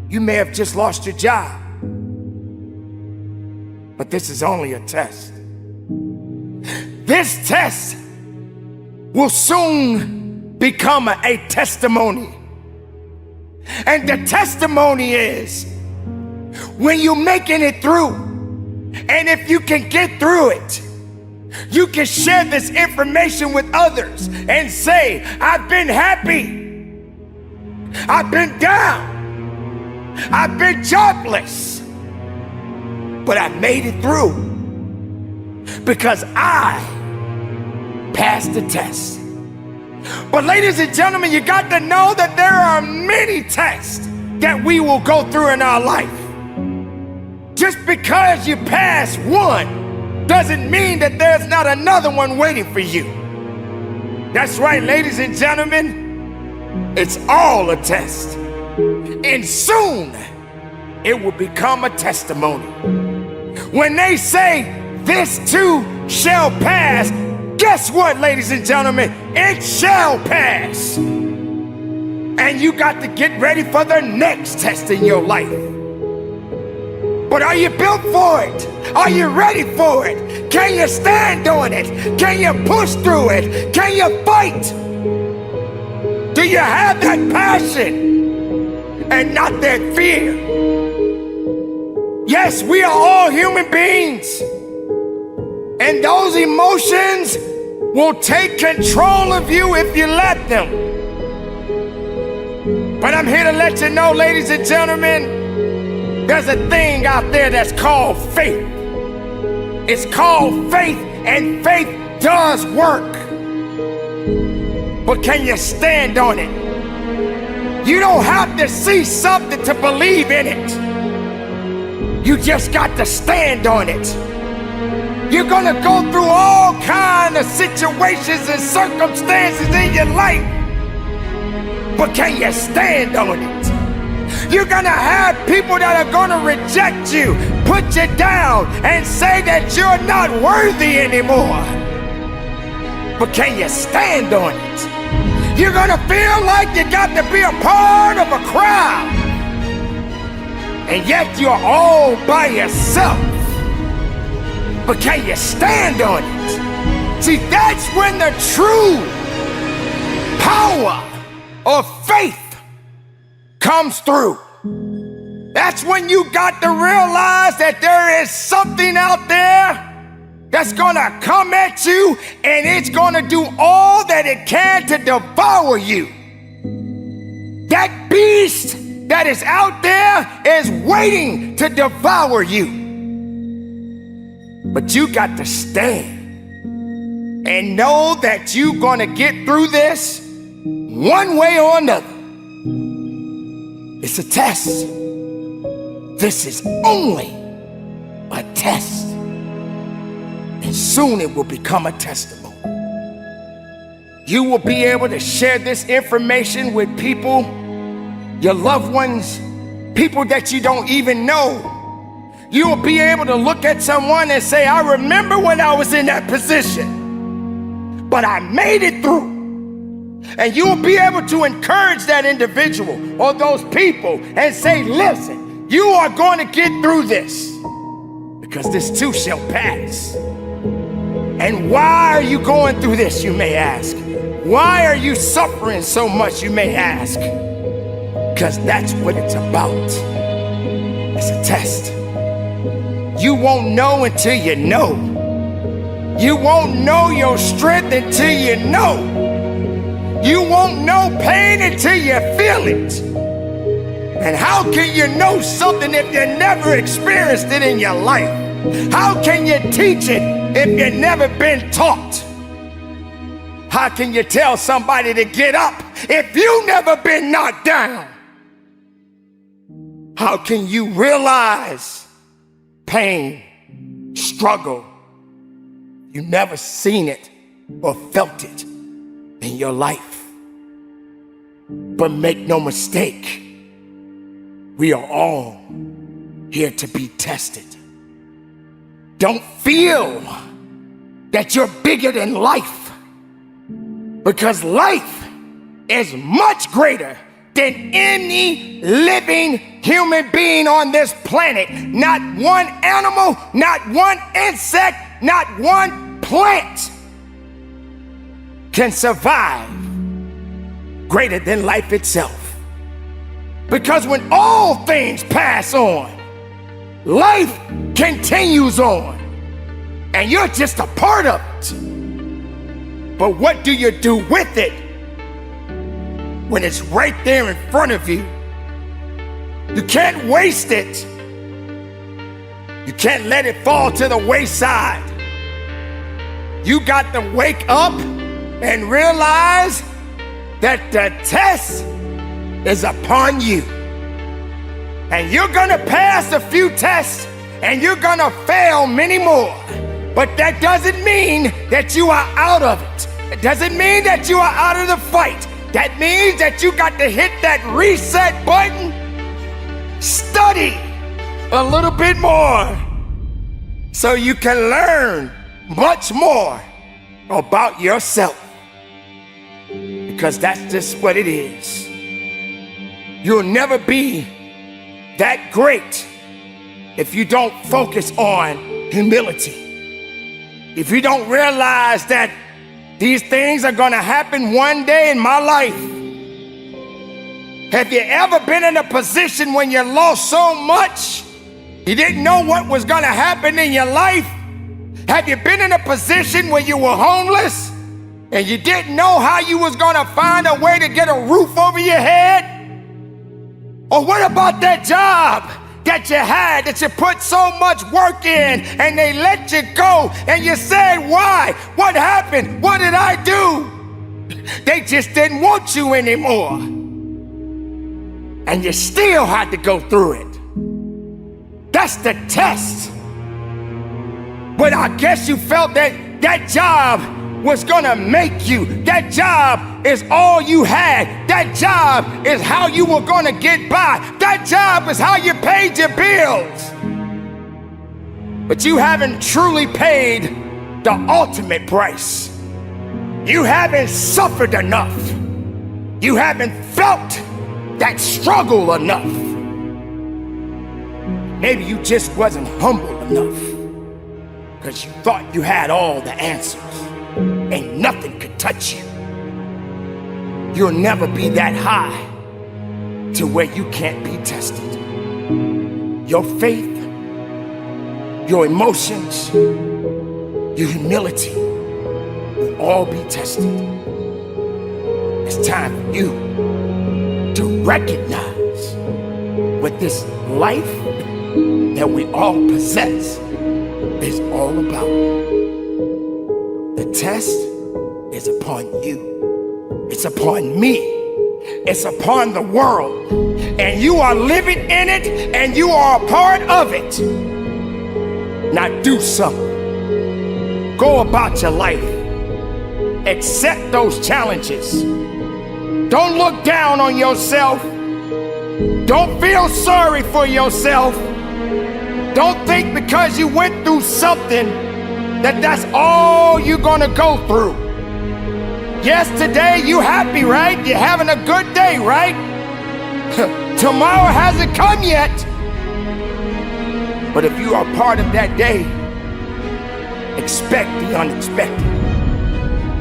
you may have just lost your job. But this is only a test. This test will soon become a testimony. And the testimony is when you're making it through, and if you can get through it, you can share this information with others and say, I've been happy, I've been down, I've been jobless, but I made it through because I passed the test. But ladies and gentlemen, you got to know that there are many tests that we will go through in our life. Just because you pass one doesn't mean that there's not another one waiting for you. That's right, ladies and gentlemen, it's all a test. And soon it will become a testimony. When they say this too shall pass, guess what, ladies and gentlemen? It shall pass. And you got to get ready for the next test in your life. But are you built for it? Are you ready for it? Can you stand on it? Can you push through it? Can you fight? Do you have that passion and not that fear? Yes, we are all human beings. And those emotions will take control of you if you let them. But I'm here to let you know, ladies and gentlemen, there's a thing out there that's called faith. It's called faith, and faith does work. But can you stand on it? You don't have to see something to believe in it. You just got to stand on it. You're gonna go through all kinds of situations and circumstances in your life, but can you stand on it? You're gonna have people that are gonna reject you, put you down, and say that you're not worthy anymore. But can you stand on it? You're gonna feel like you got to be a part of a crowd, and yet you're all by yourself. But can you stand on it? See, that's when the true power of faith comes through. That's when you got to realize that there is something out there that's gonna come at you, and it's gonna do all that it can to devour you. That beast that that is out there is waiting to devour you. But you got to stand and know that you're gonna get through this one way or another. It's a test. This is only a test. And soon it will become a testimony. You will be able to share this information with people, your loved ones, people that you don't even know. You will be able to look at someone and say, I remember when I was in that position, but I made it through. And you will be able to encourage that individual or those people and say, listen, you are going to get through this because this too shall pass. And why are you going through this, you may ask? Why are you suffering so much, you may ask? Because that's what it's about. It's a test. You won't know until you know. You won't know your strength until you know. You won't know pain until you feel it. And how can you know something if you never experienced it in your life? How can you teach it if you've never been taught? How can you tell somebody to get up if you've never been knocked down? How can you realize pain, struggle? You've never seen it or felt it in your life. But make no mistake, we are all here to be tested. Don't feel that you're bigger than life, because life is much greater than any living human being on this planet. Not one animal, not one insect, not one plant can survive greater than life itself. Because when all things pass on, life continues on, and you're just a part of it. But what do you do with it when it's right there in front of you? You can't waste it. You can't let it fall to the wayside. You got to wake up and realize that the test is upon you. And you're gonna pass a few tests and you're gonna fail many more. But that doesn't mean that you are out of it. It doesn't mean that you are out of the fight. That means that you got to hit that reset button, study a little bit more so you can learn much more about yourself. Because that's just what it is. You'll never be that great if you don't focus on humility. If you don't realize that these things are gonna happen one day in my life. Have you ever been in a position when you lost so much, you didn't know what was gonna happen in your life? Have you been in a position where you were homeless and you didn't know how you was gonna find a way to get a roof over your head? Or what about that job that you had, that you put so much work in and they let you go and you said, why? What happened? What did I do? They just didn't want you anymore. And you still had to go through it. That's the test. But I guess you felt that that job was gonna make you. That job is all you had. That job is how you were gonna get by. That job is how you paid your bills. But you haven't truly paid the ultimate price. You haven't suffered enough. You haven't felt that struggle enough. Maybe you just wasn't humble enough because you thought you had all the answers and nothing could touch you. You'll never be that high to where you can't be tested. Your faith, your emotions, your humility will all be tested. It's time for you to recognize what this life that we all possess is all about. The test is upon you. It's upon me. It's upon the world. And you are living in it, and you are a part of it. Now do something. Go about your life. Accept those challenges. Don't look down on yourself. Don't feel sorry for yourself. Don't think because you went through something that that's all you're gonna go through. Yes, today you happy, right? You're having a good day, right? Tomorrow hasn't come yet. But if you are part of that day, expect the unexpected.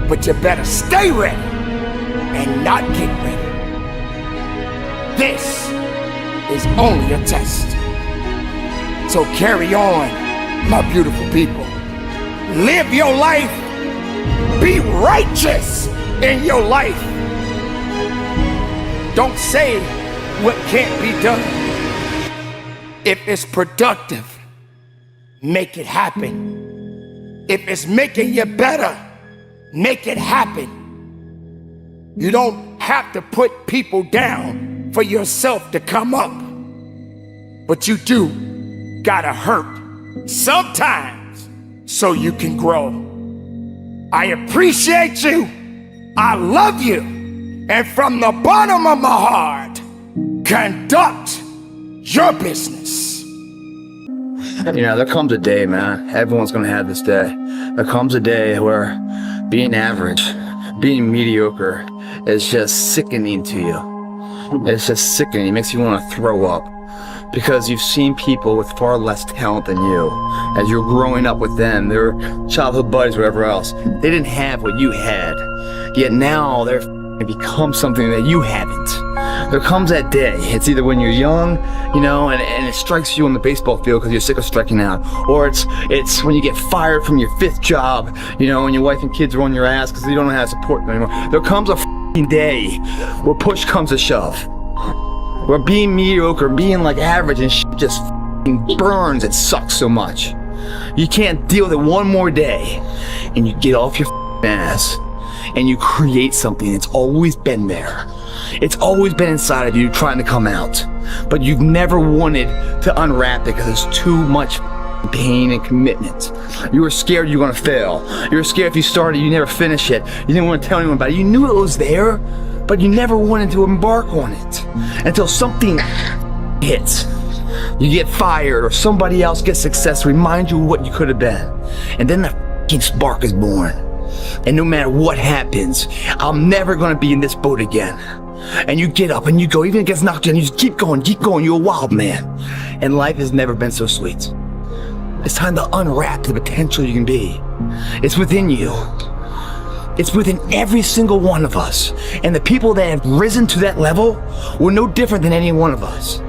But you better stay ready and not get ready. This is only a test. So carry on, my beautiful people. Live your life. Be righteous in your life. Don't say what can't be done. If it's productive, make it happen. If it's making you better, make it happen. You don't have to put people down for yourself to come up. But you do gotta hurt sometimes so you can grow. I appreciate you. I love you. And from the bottom of my heart, conduct your business. You know, there comes a day, man. Everyone's gonna have this day. There comes a day where being average, being mediocre is just sickening to you. It's just sickening. It makes you want to throw up. Because you've seen people with far less talent than you. As you're growing up with them, their childhood buddies, whatever else, they didn't have what you had. Yet now they're become something that you haven't. There comes that day. It's either when you're young, you know, and it strikes you on the baseball field because you're sick of striking out, or it's when you get fired from your 5th job, you know, and your wife and kids are on your ass because you don't know how to support them anymore. There comes a day where push comes to shove. Where being mediocre, being like average and shit just burns and sucks so much. You can't deal with it one more day. And you get off your ass and you create something that's always been there. It's always been inside of you trying to come out. But you've never wanted to unwrap it because there's too much pain and commitment. You were scared you were gonna fail. You were scared if you started, you never finish it. You didn't want to tell anyone about it. You knew it was there, but you never wanted to embark on it until something hits. You get fired or somebody else gets success, remind you of what you could have been. And then the f***ing spark is born. And no matter what happens, I'm never gonna be in this boat again. And you get up and you go, even if it gets knocked down, you just keep going, you're a wild man. And life has never been so sweet. It's time to unwrap the potential you can be. It's within you. It's within every single one of us. And the people that have risen to that level were no different than any one of us.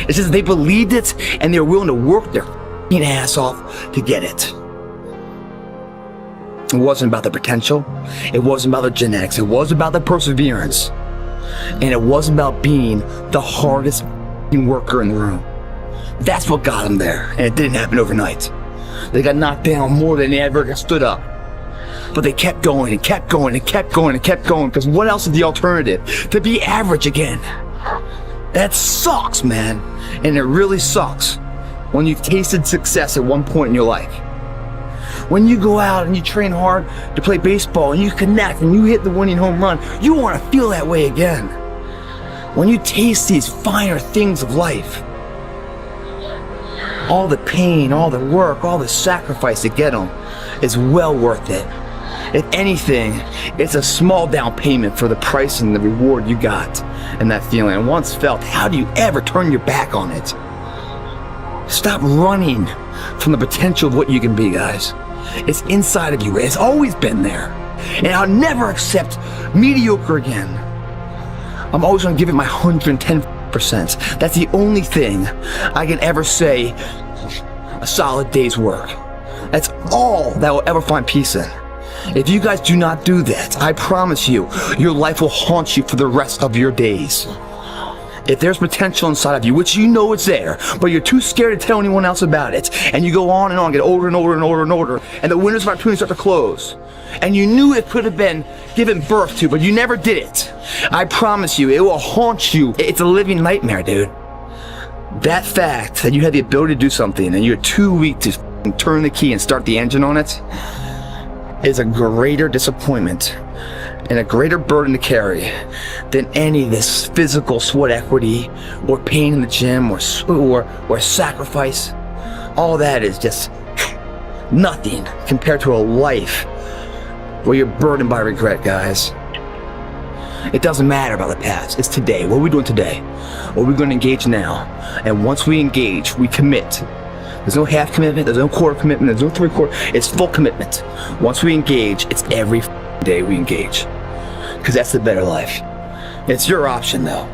It's just they believed it and they were willing to work their f***ing ass off to get it. It wasn't about the potential. It wasn't about the genetics. It was about the perseverance. And it wasn't about being the hardest f***ing worker in the room. That's what got them there. And it didn't happen overnight. They got knocked down more than they ever stood up. But they kept going and kept going and kept going and kept going, because what else is the alternative? To be average again. That sucks, man. And it really sucks when you've tasted success at one point in your life. When you go out and you train hard to play baseball and you connect and you hit the winning home run, you want to feel that way again. When you taste these finer things of life, all the pain, all the work, all the sacrifice to get them is well worth it. If anything, it's a small down payment for the price and the reward you got and that feeling. And once felt, how do you ever turn your back on it? Stop running from the potential of what you can be, guys. It's inside of you. It's always been there. And I'll never accept mediocre again. I'm always going to give it my 110%. That's the only thing I can ever say a solid day's work. That's all that will ever find peace in. If you guys do not do that, I promise you, your life will haunt you for the rest of your days. If there's potential inside of you, which you know it's there, but you're too scared to tell anyone else about it, and you go on and on, get older and older and older and older, and the windows of opportunity start to close, and you knew it could have been given birth to, but you never did it, I promise you, it will haunt you. It's a living nightmare, dude. That fact that you had the ability to do something and you're too weak to turn the key and start the engine on it is a greater disappointment and a greater burden to carry than any of this physical sweat equity or pain in the gym or sacrifice. All that is just nothing compared to a life where you're burdened by regret, guys. It doesn't matter about the past. It's today. What are we doing today? What are we going to engage now? And once we engage, we commit. There's no half commitment. There's no quarter commitment. There's no three-quarter. It's full commitment. Once we engage, it's every day we engage. Because that's the better life. It's your option, though.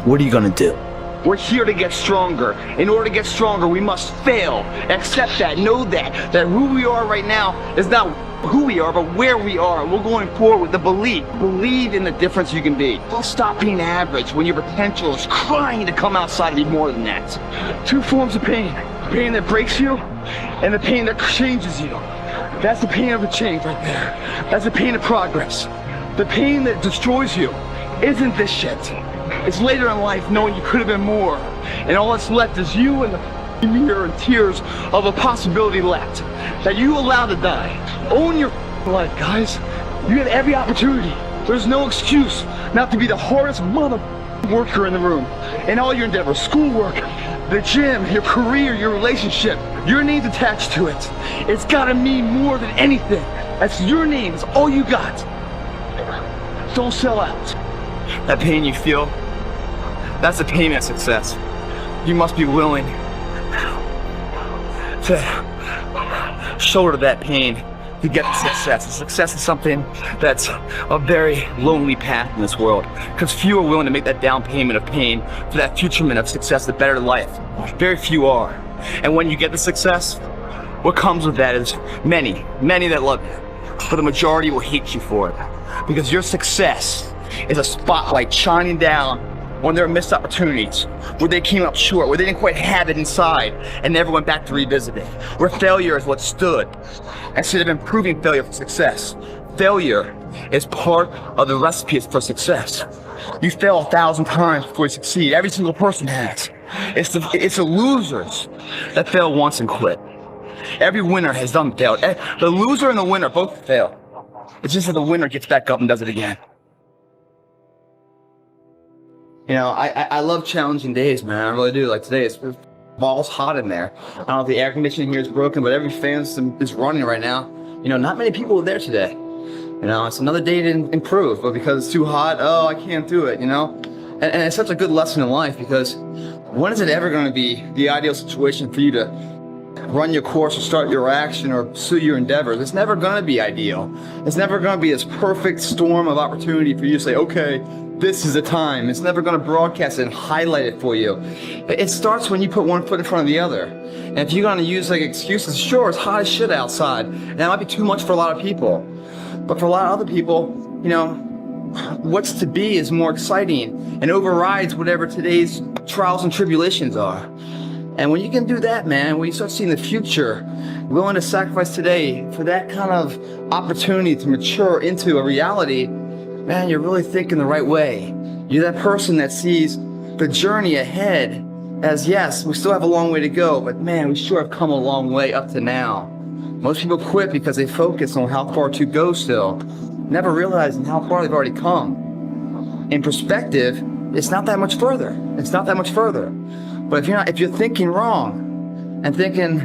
What are you going to do? We're here to get stronger. In order to get stronger, we must fail. Accept that. Know that who we are right now is not who we are, but where we are. We're going forward with the belief. Believe in the difference you can be. Don't stop being average when your potential is crying to come outside and be more than that. Two forms of pain. The pain that breaks you and the pain that changes you. That's the pain of a change right there. That's the pain of progress. The pain that destroys you isn't this shit. It's later in life knowing you could have been more. And all that's left is you and the mirror and tears of a possibility left that you allowed to die. Own your life, guys. You have every opportunity. There's no excuse not to be the hardest mother worker in the room. In all your endeavors, schoolwork, the gym, your career, your relationship, your name's attached to it. It's gotta mean more than anything. That's your name, it's all you got. Don't sell out. That pain you feel, that's the pain of success. You must be willing to shoulder that pain to get to success. Success is something that's a very lonely path in this world, because few are willing to make that down payment of pain for that futurement of success, the better life. Very few are. And when you get the success, what comes with that is many that love you, but the majority will hate you for it, because your success is a spotlight shining down on their missed opportunities, where they came up short, where they didn't quite have it inside and never went back to revisit it, where failure is what stood instead of improving failure for success. Failure is part of the recipe for success. You fail 1,000 times before you succeed. Every single person has. It's the losers that fail once and quit. Every winner has failed. The loser and the winner both fail. It's just that the winner gets back up and does it again. You know, I love challenging days, man. I really do. Like today, it's balls hot in there. I don't know if the air conditioning here is broken, but every fan is running right now. You know, not many people are there today. You know, it's another day to improve, but because it's too hot, oh, I can't do it, you know? And it's such a good lesson in life, because when is it ever going to be the ideal situation for you to run your course or start your action or pursue your endeavors? It's never going to be ideal. It's never going to be this perfect storm of opportunity for you to say, okay, this is the time. It's never going to broadcast it and highlight it for you. It starts when you put one foot in front of the other. And if you're going to use like excuses, sure, it's hot as shit outside, and that might be too much for a lot of people. But for a lot of other people, you know, what's to be is more exciting and overrides whatever today's trials and tribulations are. And when you can do that, man, when you start seeing the future, willing to sacrifice today for that kind of opportunity to mature into a reality, man, you're really thinking the right way. You're that person that sees the journey ahead as, yes, we still have a long way to go, but man, we sure have come a long way up to now. Most people quit because they focus on how far to go still, never realizing how far they've already come. In perspective, it's not that much further. It's not that much further. But if you're thinking wrong and thinking,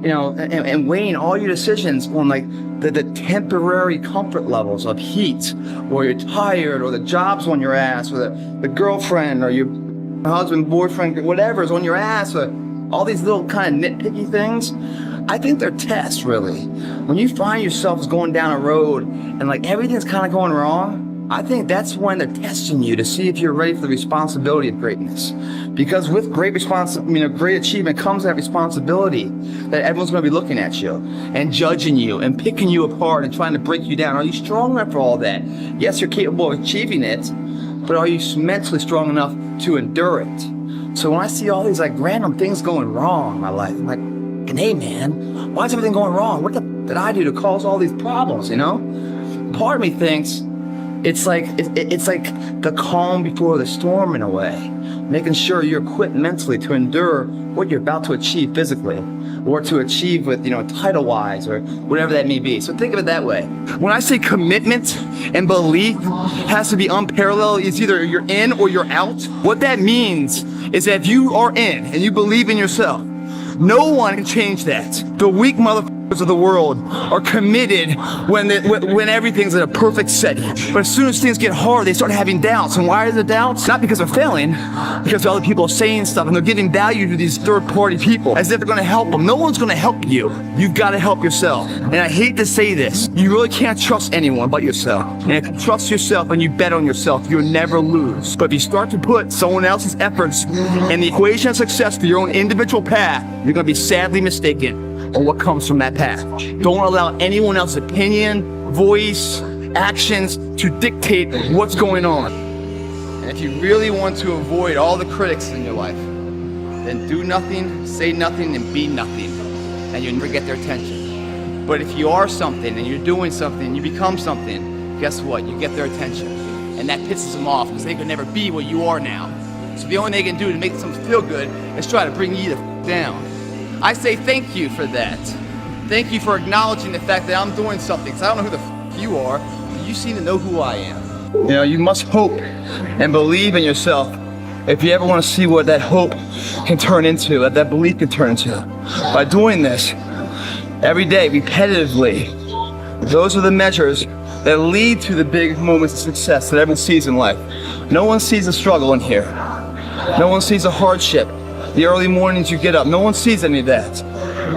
you know, and weighing all your decisions on like the temporary comfort levels of heat, or you're tired, or the job's on your ass, or the girlfriend, or your husband, boyfriend, whatever is on your ass, or all these little kind of nitpicky things, I think they're tests, really. When you find yourself going down a road and like everything's kind of going wrong, I think that's when they're testing you to see if you're ready for the responsibility of greatness. Because with great achievement comes that responsibility that everyone's going to be looking at you and judging you and picking you apart and trying to break you down. Are you strong enough for all that? Yes, you're capable of achieving it, but are you mentally strong enough to endure it? So when I see all these like random things going wrong in my life, I'm like, hey man, why is everything going wrong? What did I do to cause all these problems, you know? Part of me thinks it's like the calm before the storm in a way, making sure you're equipped mentally to endure what you're about to achieve physically, or to achieve with, title-wise, or whatever that may be. So think of it that way. When I say commitment and belief has to be unparalleled, it's either you're in or you're out. What that means is that if you are in and you believe in yourself, no one can change that. The weak motherfuckers of the world are committed when everything's in a perfect setting. But as soon as things get hard, they start having doubts. And why are the doubts? Not because they're failing, because other people are saying stuff and they're giving value to these third-party people as if they're going to help them. No one's going to help you. You've got to help yourself. And I hate to say this, you really can't trust anyone but yourself. And if you trust yourself and you bet on yourself, you'll never lose. But if you start to put someone else's efforts in the equation of success for your own individual path, you're going to be sadly mistaken on what comes from that path. Don't allow anyone else's opinion, voice, actions to dictate what's going on. And if you really want to avoid all the critics in your life, then do nothing, say nothing, and be nothing, and you'll never get their attention. But if you are something and you're doing something and you become something, guess what? You get their attention. And that pisses them off because they could never be what you are now. So the only thing they can do to make themselves feel good is try to bring you down. I say thank you for that. Thank you for acknowledging the fact that I'm doing something, because I don't know who the you are, but you seem to know who I am. You must hope and believe in yourself if you ever want to see what that hope can turn into, what that belief can turn into. By doing this every day, repetitively, those are the measures that lead to the big moments of success that everyone sees in life. No one sees the struggle in here. No one sees the hardship. The early mornings you get up, no one sees any of that.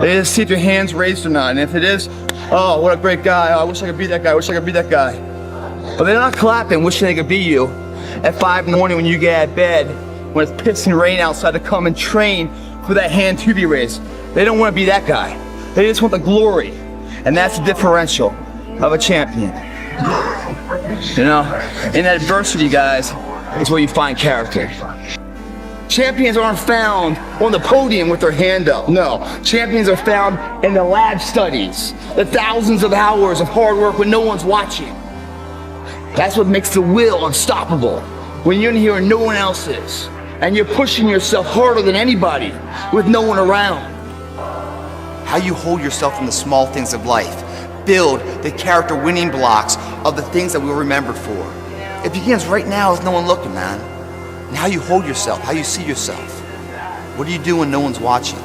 They just see if your hand's raised or not. And if it is, oh, what a great guy. Oh, I wish I could be that guy. I wish I could be that guy. But they're not clapping, wishing they could be you at 5 in the morning when you get out of bed, when it's pissing rain outside, to come and train for that hand to be raised. They don't want to be that guy. They just want the glory. And that's the differential of a champion. In adversity, guys, is where you find character. Champions aren't found on the podium with their hand up. No, champions are found in the lab studies, the thousands of hours of hard work when no one's watching. That's what makes the will unstoppable. When you're in here and no one else is, and you're pushing yourself harder than anybody with no one around. How you hold yourself in the small things of life. Build the character winning blocks of the things that we'll remember for. It begins right now with no one looking, man. And how you hold yourself, how you see yourself. What do you do when no one's watching?